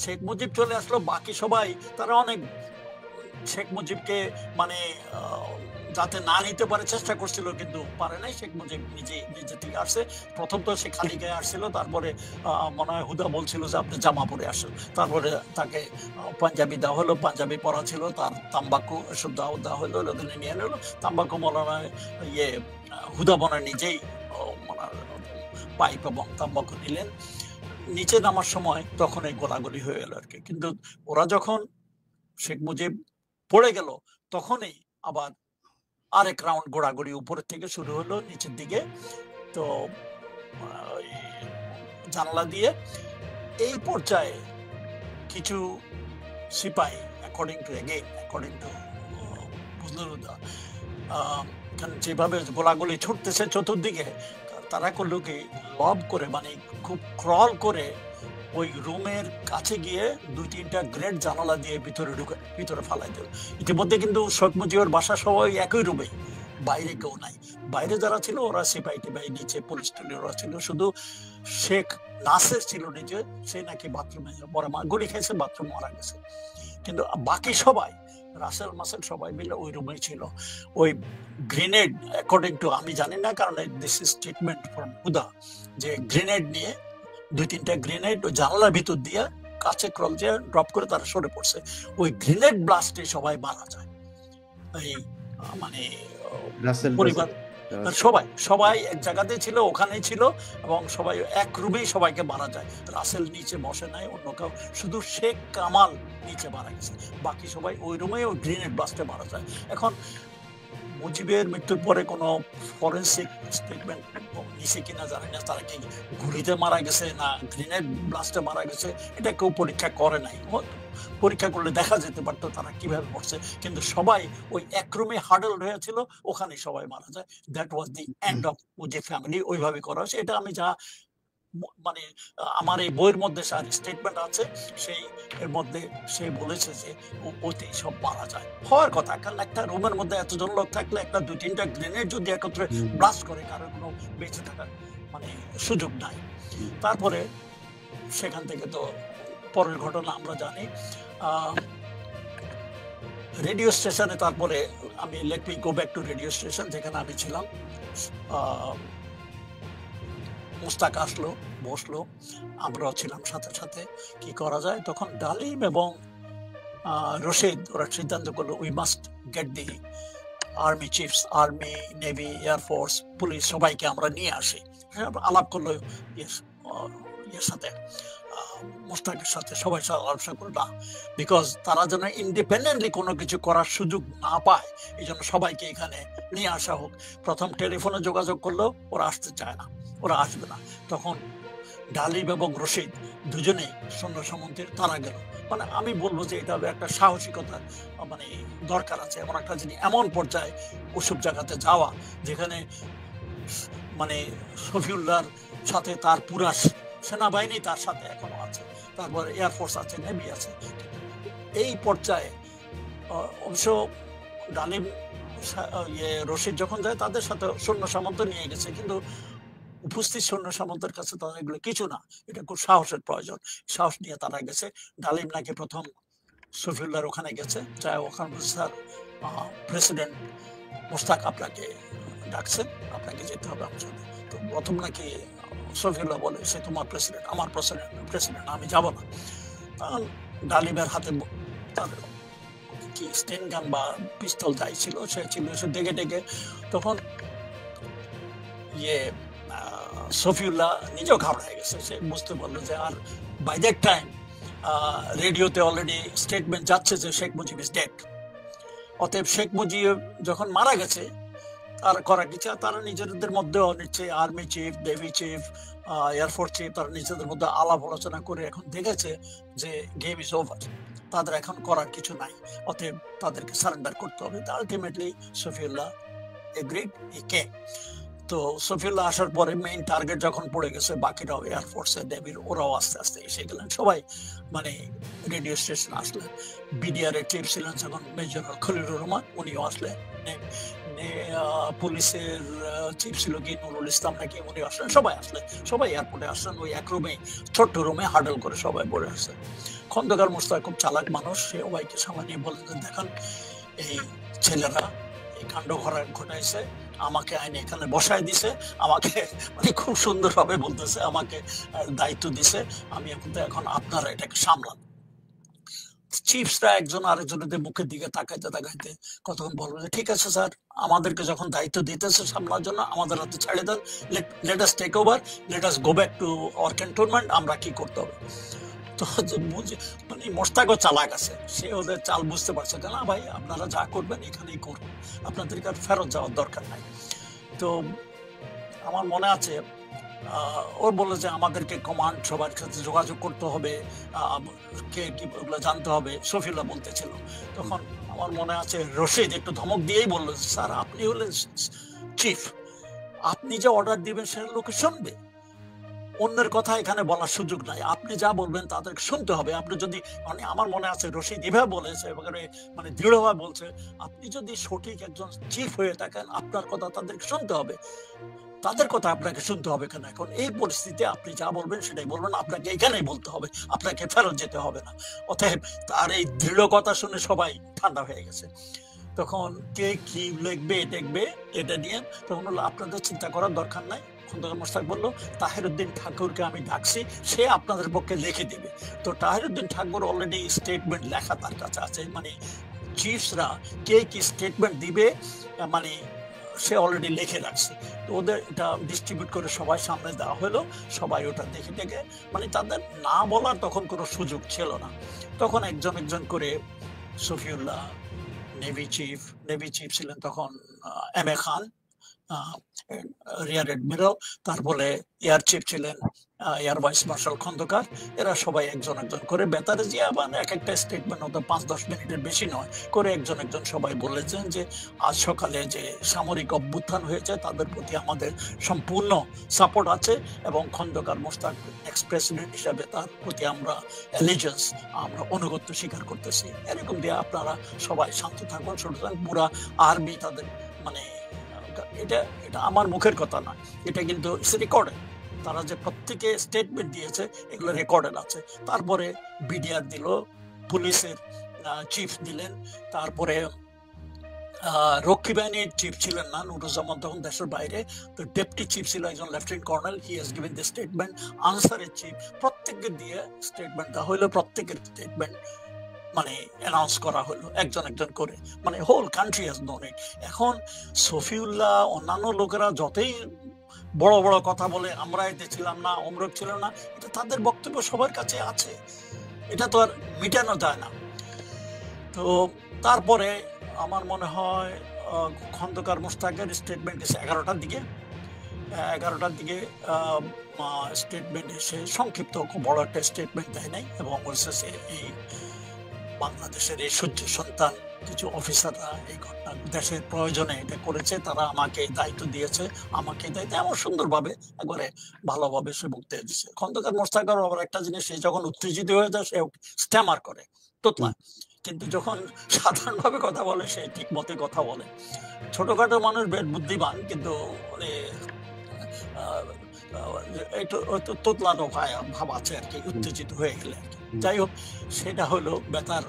শেখ মুজিব চলে আসলো, বাকি সবাই তারা অনেক শেখ মুজিবকে মানে যাতে না নিতে পারে চেষ্টা করছিল, কিন্তু পারে নাই। শেখ মুজিব নিজে থেকে আসছে। প্রথম তো সে খালি গায়ে আসছিল, তারপরে মনে হয় হুদা বলছিল যে আপনি জামা পরে আসেন। তারপরে তাকে পাঞ্জাবি দেওয়া হলো, পাঞ্জাবি পরা ছিল, তার তাম্বাকু এসব দেওয়া হলো, ওখানে নিয়ে নিলো তাম্বাকু। মনে হয় ইয়ে হুদা মনে নিজেই পাইপ এবং তাম্বাকু নিলেন। নিচে নামার সময় তখন এই গোলাগুলি হয়ে গেল আর কি। কিন্তু ওরা যখন শেখ মুজিব পড়ে গেল তখনই আবার আরেক রাউন্ড গোড়াগড়ি উপরের থেকে শুরু হলো নিচের দিকে। তো জানালা দিয়ে এই পর্যায়ে কিছু সিপাহী অ্যাকর্ডিং টু বুজলুদা যেভাবে গোলাগুলি ছুটতেছে চতুর্দিকে, তারা করলো কি লব করে মানে খুব ক্রল করে ওই রুমের কাছে গিয়ে 2-3টা গ্রেট জানালা দিয়ে ভিতরে ফালাই দিল। ইতিমধ্যে কিন্তু শেখ মুজিবের বাসা সবাই একই রুমে, বাইরে কেউ নাই। বাইরে যারা ছিল ওরা সিপাহী টিপাহী, নিচে পুলিশ টুলি ওরা ছিল, শুধু শেখ নাসের ছিল নিচে, সে নাকি বাথরুমে গুলি খাইছে, বাথরুম মারা গেছে। কিন্তু বাকি সবাই রাসেল মাসেল সবাই মিলে ওই রুমে ছিল। ওই গ্রেনেড অ্যাকর্ডিং টু, আমি জানি না কারণ দিস ইজ স্টেটমেন্ট ফ্রম হুদা, যে গ্রেনেড নিয়ে 2-3টা গ্রেনেড ওই জানালার ভিতর দিয়ে কাছে ক্রল দিয়ে ড্রপ করে তারা সরে পড়ছে। ওই গ্রেনেড ব্লাস্টে সবাই মারা যায়। এই মানে পরিবার সবাই এক জায়গাতে ছিল, ওখানেই ছিল, এবং সবাই এক রুমেই সবাইকে মারা যায়। রাসেল নিচে বসে নাই, অন্য কেউ, শুধু শেখ কামাল নিচে মারা গেছে, বাকি সবাই ওই রুমে ওই গ্রেনেড ব্লাস্টে মারা যায়। এখন মুজিবের মৃত্যুর পরে কোনো ফরেন্সিক স্টেটমেন্ট নিছে কিনা জানি না, তারা কি গুলিতে মারা গেছে না গ্রেনেড ব্লাস্টে মারা গেছে এটা কেউ পরীক্ষা করে নাই। পরীক্ষা করলে দেখা যেতে পারতো তারা কিভাবে মরছে, কিন্তু সবাই ওই এক রুমে হার্ডল হয়েছিল, ওখানে সবাই মারা যায়। That was the end of Mujib family. ওইভাবে করা হয়েছে। এটা আমি যা মানে আমার এই বইয়ের মধ্যে স্টেটমেন্ট আছে, সেই এর মধ্যে সে বলেছে যে ওতেই সব মারা যায়। হওয়ার কথা, কারণ একটা রুমের মধ্যে এতজন লোক থাকলে একটা 2-3টা গ্রেনেড যদি একত্রে ব্লাস্ট করে, কারোর কোনো বেঁচে থাকার মানে সুযোগ নাই। তারপরে সেখান থেকে তো পরের ঘটনা আমরা জানি। রেডিও স্টেশনে তারপরে আমি let me go back two radio station, যেখানে আমি ছিলাম। মুস্তাক আসলো, বসলো, আমরাও ছিলাম সাথে সাথে। কি করা যায় তখন? ডালিম এবং রশিদ ওরা সিদ্ধান্ত করলো we must get the army chiefs, army, navy, air force, police সবাইকে আমরা নিয়ে আসি। আলাপ করলো ইয়ের সাথে, মুস্তাকের সাথে, সবাই আলোচনা করলো না, বিকজ তারা যেন ইন্ডিপেন্ডেন্টলি কোনো কিছু করার সুযোগ না পায়, এই জন্য সবাইকে এখানে নিয়ে আসা হোক। প্রথম টেলিফোনে যোগাযোগ করলো, ওরা আসতে চায় না, ওরা আসবে না। তখন ডালিম এবং রশিদ দুজনেই সৈন্য সামন্তের তারা গেল। মানে আমি বলবো যে এটা একটা সাহসিকতা মানে দরকার আছে, এমন একটা জিনিস, এমন পর্যায়ে ওসব জায়গাতে যাওয়া যেখানে মানে শফিউল্লাহর সাথে তার পুরা সেনাবাহিনী তার সাথে এখনো আছে, তারপর এয়ারফোর্স আছে, নেভি আছে। এই পর্যায়ে অবশ্য ডালিম রশিদ যখন যায় তাদের সাথে সৈন্য সামন্ত নিয়ে গেছে, কিন্তু উপস্থিত সৈন্য সামন্তের কাছে তাদের এগুলো কিছু না, এটা খুব সাহসের প্রয়োজন। সাহস নিয়ে তারা গেছে। ডালিম নাকি প্রথম শফিউল্লাহর ওখানে গেছে, চাই ওখানে স্যার প্রেসিডেন্ট মোস্তাক আপনাকে ডাকছেন, আপনাকে যেতে হবে আমার সাথে। তো প্রথম নাকি শফিউল্লাহ বলে সে তোমার প্রেসিডেন্ট, আমার প্রেসিডেন্ট, আমি যাব না। তখন ডালিমের হাতে তার কি স্টেন গান বা পিস্তল যাই ছিল সে ছিল, সে ডেকে ডেকে তখন শফিউল্লাহ নিজেও ঘাবড়ে গেছে। সে বুঝতে পারলো যে আর বাই দ্যাট টাইম রেডিওতে অলরেডি স্টেটমেন্ট যাচ্ছে যে শেখ মুজিব ইজ ডেড। অতএব শেখ মুজিব যখন মারা গেছে আর করা কিছু, তারা নিজেদের মধ্যে নিচ্ছে army chief, navy chief, air force chief, তারা নিজেদের মধ্যে আলাপ আলোচনা করে এখন দেখেছে যে গেম ইজ ওভার, তাদের এখন করার কিছু নাই, অতএব তাদেরকে সারেন্ডার করতে হবে। আলটিমেটলি শফিউল্লাহ এগ্রিড, হি কেম। তো শফিউল্লাহ আসার পরে মেইন টার্গেট যখন পড়ে গেছে, বাকিরাও এয়ারফোর্সের, নেভির, ওরাও আস্তে আস্তে এসে গেলেন। সবাই মানে রেডিও স্টেশন আসলেন। বিডিআর এর চিফ ছিলেন যখন মেজর খলিলুর রহমান, উনিও আসলেন। পুলিশের চিফ ছিল কি নুরুল ইসলাম নাকি, উনি আসলেন। সবাই আসলেন, সবাই এয়ারপোর্টে আসলেন। ওই এক রুমে, ছোট্ট রুমে হার্ডল করে সবাই পড়ে আসছেন। খন্দকার মোস্তাক খুব চালাক মানুষ, সে সবাইকে সামনে নিয়ে বলেন, দেখেন এই ছেলেরা এই কাণ্ড ঘটাইছে, আমাকে আইনে এখানে বসায় দিছে, আমাকে মানে খুব সুন্দরভাবে বলতেছে, আমাকে দায়িত্ব দিছে, আমি এখন আপনারা এটাকে সামলান। চিফসরা একজন আরেকজনের মুখের দিকে তাকাইতে তাকাইতে কতক্ষণ বলবো যে ঠিক আছে স্যার, আমাদেরকে যখন দায়িত্ব দিতেছে সামলার জন্য আমাদের হাতে ছেড়ে দেন, let us take over, let us go back to our cantonment, আমরা কি করতে হবে। তো মানে মোস্তাকও চালাক আছে, সে ওদের চাল বুঝতে পারছে যে না ভাই আপনারা যা করবেন এখানেই করবেন, আপনাদেরকে আর ফেরত যাওয়ার দরকার নাই। তো আমার মনে আছে ওর বললো যে আমাদেরকে কমান্ড সবার সাথে যোগাযোগ করতে হবে, কে কি ওগুলো জানতে হবে, শফিউল্লাহ বলতেছিল। তখন আমার মনে আছে রশিদ একটু ধমক দিয়েই বললো, স্যার আপনি হলেন চিফ, আপনি যে অর্ডার দিবেন সেটা লোকে শুনবে, অন্যের কথা এখানে বলার সুযোগ নাই, আপনি যা বলবেন তাদেরকে শুনতে হবে। আপনি যদি মানে আমার মনে আছে রশিদ এভাবে বলেছে, মানে দৃঢ়ভাবে বলছে, আপনি যদি সঠিক একজন চিফ হয়ে থাকেন আপনার কথা তাদেরকে শুনতে হবে, তাদের কথা আপনাকে শুনতে হবে কেন, এখন এই পরিস্থিতিতে আপনি যা বলবেন সেটাই বলবেন, আপনাকে এখানেই বলতে হবে, আপনাকে ফেরত যেতে হবে না। অতএব তার এই দৃঢ় কথা শুনে সবাই ঠান্ডা হয়ে গেছে। তখন কে কি লিখবে দেখবে এটা নিয়ে, তখন হলো আপনাদের চিন্তা করার দরকার নাই। খন্দকার মোশতাক বলল তাহিরউদ্দিন ঠাকুরকে আমি ডাকছি, সে আপনাদের পক্ষে লিখে দেবে। তো তাহিরউদ্দিন ঠাকুর অলরেডি স্টেটমেন্ট লেখা তার কাছে আছে, মানে চিফসরা কে কি স্টেটমেন্ট দিবে মানে সে অলরেডি লিখে রাখছে। তো ওদের এটা ডিস্ট্রিবিউট করে সবাই সামনে দেওয়া হলো, সবাই ওটা দেখে দেখে মানে তাদের না বলার তখন কোনো সুযোগ ছিল না। তখন একজন একজন করে শফিউল্লাহ, নেভি চিফ ছিলেন তখন M A Khan, rear admiral, তারপরে এয়ার চিফ ছিলেন এয়ার ভাইস মার্শাল খন্দকার, এরা সবাই একজন একজন করে বেতারে যে আবার এক একটা স্টেটমেন্ট হতো 5-10 মিনিটের বেশি নয় করে একজন একজন সবাই বলেছেন যে আজ সকালে যে সামরিক অভ্যুত্থান হয়েছে তাদের প্রতি আমাদের সম্পূর্ণ সাপোর্ট আছে এবং খন্দকার মোশতাক এক্স প্রেসিডেন্ট হিসাবে তার প্রতি আমরা অ্যালিজেন্স, আমরা অনুগত্য স্বীকার করতেছি। এরকম দিয়ে আপনারা সবাই শান্ত থাকুন, ছোট থাকুন, পুরা আর্মি তাদের মানে এটা এটা আমার মুখের কথা না, এটা কিন্তু রেকর্ডে, তারা যে প্রত্যেকে স্টেটমেন্ট দিয়েছে এগুলো রেকর্ডেড আছে। তারপরে বিডিআর দিল, পুলিশের চিফ দিলেন, তারপরে রক্ষী বাহিনীর চিফ ছিলেন না নুরুজ্জামান তখন দেশের বাইরে, তো ডেপুটি চিফ ছিল একজন lieutenant colonel, he has given the statement, আনসারের চিফ, প্রত্যেককে দিয়ে স্টেটমেন্ট দেওয়া হইলো, প্রত্যেকের স্টেটমেন্ট মানে অ্যানাউন্স করা হলো একজন একজন করে, মানে হোল কান্ট্রি হ্যাজ নোন ইট। এখন শফিউল্লাহ অন্যান্য লোকেরা যতই বড় বড় কথা বলে আমরা এতে ছিলাম না, অমরক ছিল না, এটা তাদের বক্তব্য সবার কাছে আছে, এটা তো আর মিটানো যায় না। তো তারপরে আমার মনে হয় খন্দকার মোশতাকের স্টেটমেন্ট এসে 11টার দিকে স্টেটমেন্ট এসে সংক্ষিপ্ত, খুব বড় একটা স্টেটমেন্ট দেয় নাই, এবং এই বাংলাদেশের এই সূর্য সন্তান কিছু অফিসাররা এই ঘটনা দেশের প্রয়োজনে এটা করেছে, তারা আমাকে দায়িত্ব দিয়েছে, আমাকে দায়িত্ব এমন সুন্দরভাবে একবারে ভালোভাবে সে বক্তব্য দিচ্ছে। খন্দকার মোশতাকের আবার একটা জিনিস, সে যখন উত্তেজিত হয়ে যায় সে স্ট্যামার করে, তোতলায়, কিন্তু যখন সাধারণভাবে কথা বলে সে ঠিক মতে কথা বলে। ছোটখাটো মানুষ বেশ বুদ্ধিমান, কিন্তু একটু তোতলানো ভাব আছে আর কি, উত্তেজিত হয়ে গেলে আর কি। যাই হোক, সেটা হলো বেতার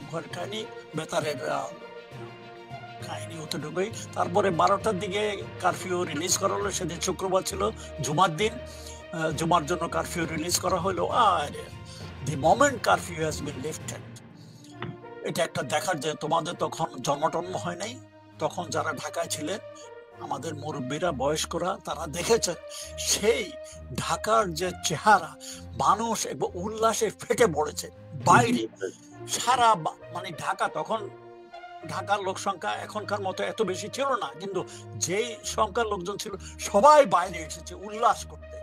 ভয়ের কাহিনী, বেতারের কাহিনী অতটুকুই। তারপরে 12টার দিকে কারফিউ রিলিজ করা হলো, সেদিন শুক্রবার ছিল, জুমার দিন, জুমার জন্য কারফিউ রিলিজ করা হলো। আর the moment curfew has been lifted, এটা একটা দেখার, যে তোমাদের তখন জন্মটন্ম হয় নাই, তখন যারা ঢাকায় ছিলেন আমাদের মুরব্বীরা, বয়স্করা, তারা দেখেছেন সেই ঢাকার যে চেহারা, মানুষ একবার উল্লাসে ফেটে পড়েছে বাইরে, সারা মানে ঢাকা তখন, ঢাকার লোক সংখ্যা এখনকার মতো এত বেশি ছিল না, কিন্তু যেই সংখ্যার লোকজন ছিল সবাই বাইরে এসেছে উল্লাস করতে।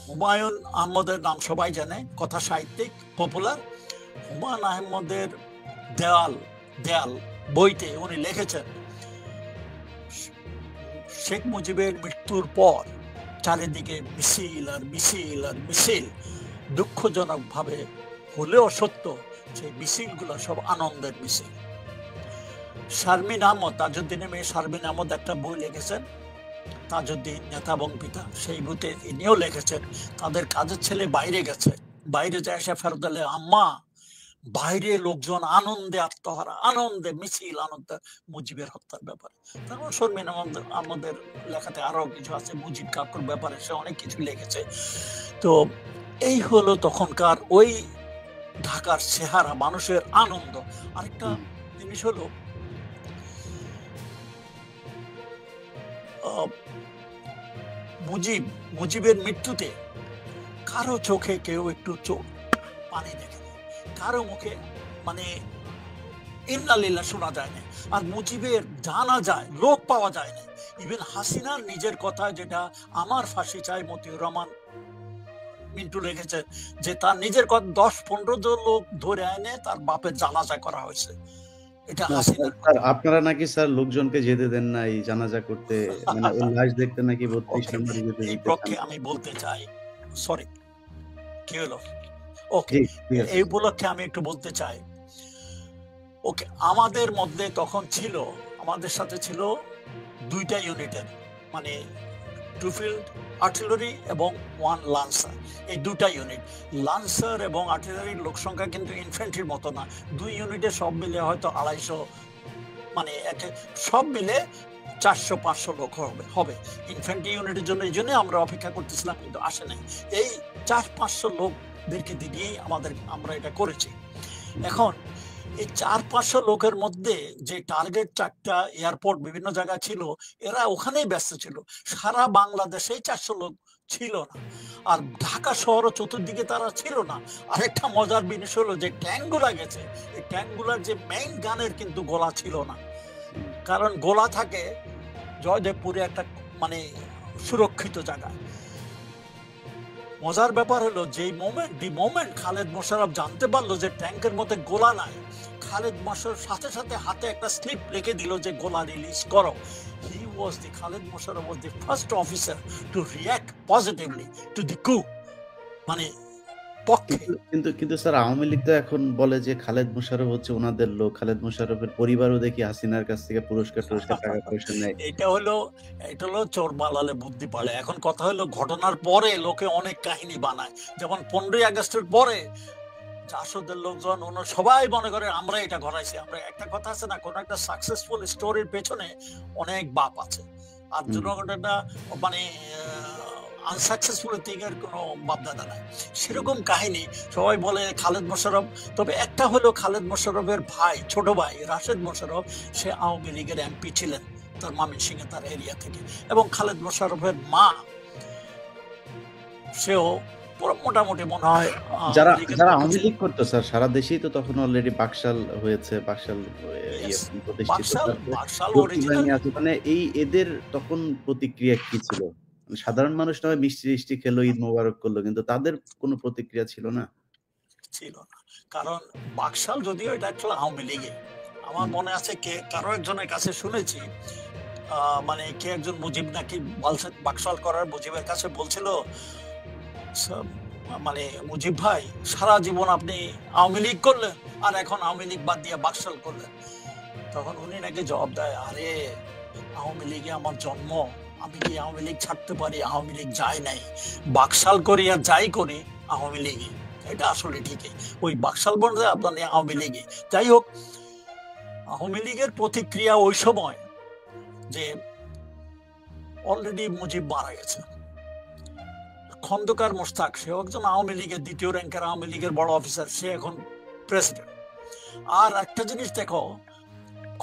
হুমায়ুন আহমদের নাম সবাই জানে, কথা সাহিত্যিক, পপুলার। হুমায়ুন আহমদের দেয়াল বইতে উনি লিখেছেন, শেখ মুজিবের মৃত্যুর পর চারিদিকে মিছিল আর মিছিল আর মিছিল, দুঃখজনক ভাবে হলেও সত্য, সেই মিছিলগুলো সব আনন্দের মিছিল। শারমিন আহমদ, তাজউদ্দিনের মেয়ে শারমিন আহমদ একটা বই লিখেছেন, তাজউদ্দিন নেতা এবং পিতা, সেই বইতে ইনিও লিখেছেন তাদের কাজের ছেলে বাইরে গেছে, বাইরে যায় এসে ফেরত দিলে, আম্মা বাইরে লোকজন আনন্দে আত্মহারা, আনন্দে মিছিল, আনন্দে মুজিবের হত্যার ব্যাপারে। তারপর শর্মিন আমাদের লেখাতে আরো কিছু আছে মুজিব কাকুর ব্যাপারে, সে অনেক কিছু লিখেছে। তো এই হলো তখনকার ওই ঢাকার চেহারা, মানুষের আনন্দ। আরেকটা হুম, জিনিস হলো আহ, মুজিবের মৃত্যুতে কারো চোখে কেউ একটু চোখ পানি দেখেনি, কারো মুখে মানে ইন্নালিল্লাহ শোনা যায় না। আর মুজিবের জানা যায়, লোক পাওয়া যায় না। ইভেন হাসিনার নিজের কথা, যেটা আমার ফাঁসি চাই মতিউর রহমান মিন্টু লিখেছে, যে তার নিজের কথা 10-15 জন লোক ধরে এনে তার বাপের জানাজা করা হয়েছে। এটা না স্যার, হাসিনার স্যার কথা। আপনারা নাকি স্যার লোকজনকে যেতে দেন না এই জানাজা করতে, মানে ওই লাশ দেখতে নাকি 32 ওকে, নাম্বারে যেতে এই দিতে চান পক্ষে না। আমি বলতে চাই, সরি, কি হলো, ওকে, জি, ঠিক আছে এই স্যার। উপলক্ষে আমি একটু বলতে চাই, ওকে, আমাদের মধ্যে তখন ছিল, আমাদের সাথে ছিল 2টা ইউনিটের, মানে 2 ফিল্ড আর্টিলারি এবং 1 লান্সার, এই 2টা ইউনিট। লান্সার এবং আর্টিলারির লোক সংখ্যা কিন্তু ইনফ্যান্ট্রির মতো না। 2 ইউনিটে সব মিলে হয়তো 250, মানে সব মিলে 400-500 লোক হবে ইনফ্যান্ট্রি ইউনিটের জন্য। এই জন্য আমরা অপেক্ষা করতেছিলাম, কিন্তু আসে নাই। এই 400-500 লোকদেরকে দিয়েই আমরা এটা করেছি। হুম, এখন এই 400-500 লোকের মধ্যে যে টার্গেট 4টা এয়ারপোর্ট বিভিন্ন জায়গায় ছিল, এরা ওখানেই ব্যস্ত ছিল। সারা বাংলাদেশে 400 লোক ছিল না। আর ঢাকা শহর চতুর্দিকে তারা ছিল না। আরেকটা মজার জিনিস হলো যে ট্যাঙ্কগুলা গেছে, এই ট্যাঙ্কগুলার যে মেইন গানের কিন্তু গোলা ছিল না। হুম, কারণ গোলা থাকে জয়দেবপুরে একটা মানে সুরক্ষিত জায়গায়। মজার ব্যাপার হলো যে মোমেন্ট খালেদ মোশাররফ জানতে পারলো যে ট্যাঙ্কের মধ্যে গোলা নাই, খালেদ মোশাররফ সাথে সাথে হাতে একটা স্লিপ লিখে দিল যে গোলা রিলিজ করো। Khaled Musharraf was the first officer to react positively to the coup, মানে পক্ষে। কিন্তু স্যার আওয়ামী লীগ তো এখন বলে যে খালেদ মোশাররফ হচ্ছে উনাদের লোক। খালেদ মোশাররফের পরিবারও দেখি হাসিনার কাছ থেকে পুরস্কার টাকা-পয়সা নেয়। এটা হলো এটা হলো চোর বালালে বুদ্ধি পালে। এখন কথা হলো ঘটনার পরে লোকে অনেক কাহিনী বানায়। যেমন 15ই আগস্টের পরে জাসদের লোকজন সবাই মনে করে আমরা এটা ঘটাইছি। আমরা একটা কথা আছে না, কোন একটা সাকসেসফুল স্টোরির পেছনে অনেক বাপ আছে, আর হুম, দুর্ঘটনাটা মানে আনসাকসেসফুল দিকের কোনো বাপদাদা নাই, সেরকম কাহিনী। সবাই বলে খালেদ মোশাররফ, তবে একটা হলো খালেদ মোশাররফের ভাই, ছোট ভাই রাশেদ মোশাররফ, সে আওয়ামী লীগের এমপি ছিলেন তার ময়মনসিংহে, তার এরিয়া থেকে। এবং খালেদ মোশাররফের মা, সেও মোটামুটি মনে হয় যারা আওয়ামী লীগের যারা পক্ষ আওয়ামী ছিল। লীগ করতো স্যার সারা দেশেই তো তখন অলরেডি বাকশাল হয়েছে। বাকশাল Yes, প্রতিষ্ঠিত। বাকশাল তারপরে বাকশাল চরকি অরিজিনাল। বাহিনী আছে। মানে এদের তখন প্রতিক্রিয়া কি ছিল? মানে সাধারণ মানুষ না হয় মিষ্টি-টিষ্টি খেলো, ঈদ মোবারক করলো। কিন্তু তাদের কোনো প্রতিক্রিয়া ছিল না? ছিল না, কারণ বাকশাল যদিও এটা আসলে আওয়ামী লীগে, আমার হুম, মনে আছে কারো একজনের কাছে শুনেছি, মানে কে একজন মুজিব নাকি বাকশাল করার মুজিবের কাছে বলছিল, "স- মানে মুজিব ভাই, সারা জীবন আপনি আওয়ামী লীগ করলেন, আর এখন আওয়ামী লীগ বাদ দিয়ে বাকশাল করলেন।" তখন উনি নাকি জবাব দেয়, আরে আওয়ামী লীগে আমার জন্ম, আমি কি আওয়ামী লীগ ছাড়তে পারি? আওয়ামী লীগ যায় নাই, বাকশাল করি আর যাই করি আওয়ামী লীগে। এটা আসলে ঠিকই, ওই বাকশাল বলতে আপনার আওয়ামী লীগে। যাই হোক, আওয়ামী লীগের প্রতিক্রিয়া ওই সময় যে অলরেডি মুজিব মারা গেছে, খন্দকার মোশতাক, সেও একজন আওয়ামী লীগের 2য় র্যাঙ্কের আওয়ামী লীগের বড় অফিসার, সে এখন প্রেসিডেন্ট। আর একটা জিনিস দেখো,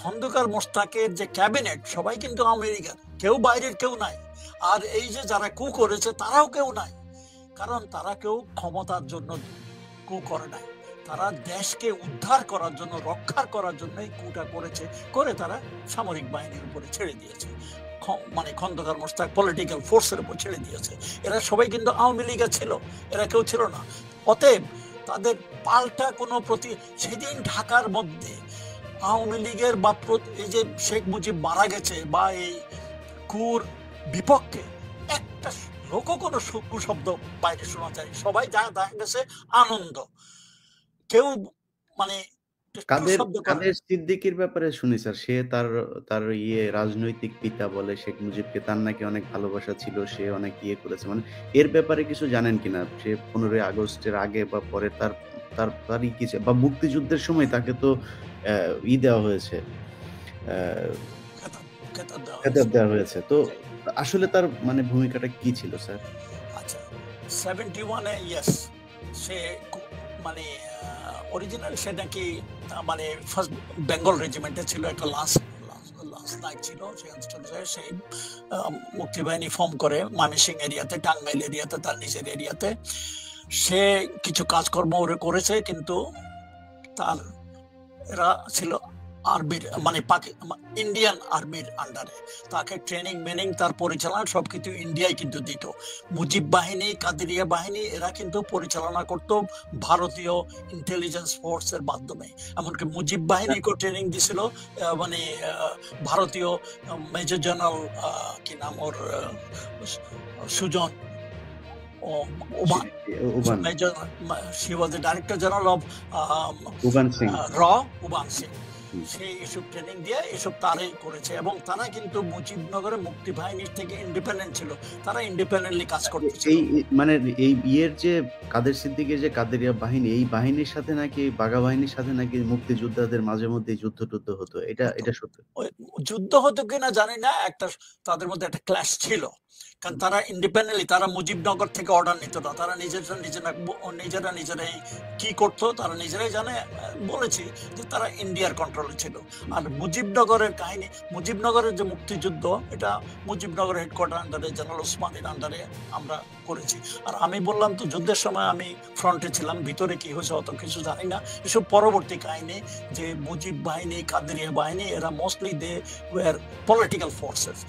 খন্দকার মোশতাকের যে ক্যাবিনেট সবাই কিন্তু আওয়ামী লীগের, কেউ বাইরের কেউ নাই। আর এই যে যারা কু করেছে তারাও কেউ নাই, কারণ তারা কেউ ক্ষমতার জন্য কু করে নাই, তারা দেশকে উদ্ধার করার জন্য, রক্ষা করার জন্যই কুটা করেছে, করে তারা সামরিক বাহিনীর উপরে ছেড়ে দিয়েছে, মানে খন্দকার মোশতাক পলিটিক্যাল ফোর্সের উপর ছেড়ে দিয়েছে। এরা সবাই কিন্তু আওয়ামী লীগে ছিল, এরা কেউ ছিল না। অতএব তাদের পাল্টা কোনো সেদিন ঢাকার মধ্যে আওয়ামী লীগের বা এই যে শেখ মুজিব মারা গেছে বা এই কুর বিপক্ষে একটা লোকও কোনো শব্দ বাইরে শোনা যায়, সবাই যা দেখা গেছে আনন্দ, কেউ মানে একটু শব্দ করে কাদের সিদ্দিকীর ব্যাপারে শুনি স্যার। সে তার তার রাজনৈতিক পিতা বলে শেখ মুজিবকে, তার নাকি অনেক ভালোবাসা ছিল। সে অনেক করেছে। মানে এর ব্যাপারে কিছু জানেন কিনা? সে 15ই আগস্টের আগে বা পরে তার তারই কি বা মুক্তিযুদ্ধের সময় তাকে তো দেওয়া হয়েছে। আ খেতাব খেতাব দেওয়া খেতাব হয়েছে। দেওয়া হয়েছে। তো জি। আসলে তার মানে ভূমিকাটা কি ছিল স্যার? আচ্ছা, 71 এ ইয়েস, সে কু মানে অরিজিনাল সে নাকি মানে ফার্স্ট বেঙ্গল রেজিমেন্টে ছিল। একটা লাস্ট নাইট ছিল। সে ইনস্ট্রাকচারে সে আ মুক্তিবাহিনী ফর্ম করে ময়মনসিংহ এরিয়াতে, টাঙ্গাইল এরিয়াতে, তার নিজের এরিয়াতে। সে কিছু কাজকর্ম ওরে করেছে, কিন্তু তার এরা ছিল আর্মির মানে ইন্ডিয়ান আর্মির আন্ডারে। তাকে ট্রেনিং মেনিং তার পরিচালনা সবকিছু ইন্ডিয়ায় কিন্তু দিত। মুজিব বাহিনী, কাদেরিয়া বাহিনী এরা কিন্তু পরিচালনা করত ভারতীয় ইন্টেলিজেন্স ফোর্স এর মাধ্যমে। এমনকি মুজিব বাহিনীকেও ট্রেনিং দিছিল মানে ভারতীয় মেজর জেনারেল, কি নাম ওর, সুজন ও জি, ওবান। জি, Uban, Major, she was the Director General of Uban Singh. র উবান সিং। হুম। সে এসব ট্রেনিং দিয়ে এসব তারাই করেছে, এবং তারা কিন্তু মুজিবনগরে মুক্তি বাহিনীর থেকে ইন্ডিপেন্ডেন্ট ছিল। তারা ইন্ডিপেন্ডেন্টলি কাজ করতেছিল। মানে এই যে কাদের সিদ্দিকীর যে কাদেরিয়া বাহিনী, এই বাহিনীর সাথে নাকি বাঘা বাহিনীর সাথে নাকি মুক্তিযোদ্ধাদের মাঝে মধ্যেই যুদ্ধ-টুদ্ধ হতো। হতো। এটা সত্য? ওই যুদ্ধ হতো কিনা জানি না, একটা তাদের মধ্যে একটা ক্ল্যাশ ছিল। কারণ তারা ইন্ডিপেন্ডেন্টলি, তারা মুজিবনগর থেকে অর্ডার নিত না। তারা নিজেরাই কি করতো তারা নিজেরাই জানে। বলেছি যে তারা ইন্ডিয়ার কন্ট্রোলে ছিল। আর মুজিবনগরের কাহিনী, মুজিবনগরের যে মুক্তিযুদ্ধ, এটা মুজিবনগর হেডকোয়ার্টার আন্ডারে, জেনারেল ওসমানীর আন্ডারে আমরা করেছি। আর আমি বললাম তো, যুদ্ধের সময় আমি ফ্রন্টে ছিলাম, ভিতরে কি হয়েছে অত কিছু জানি না। এসব পরবর্তী কাহিনী, যে মুজিব বাহিনী, কাদেরিয়া বাহিনী, এরা mostly they were political forces.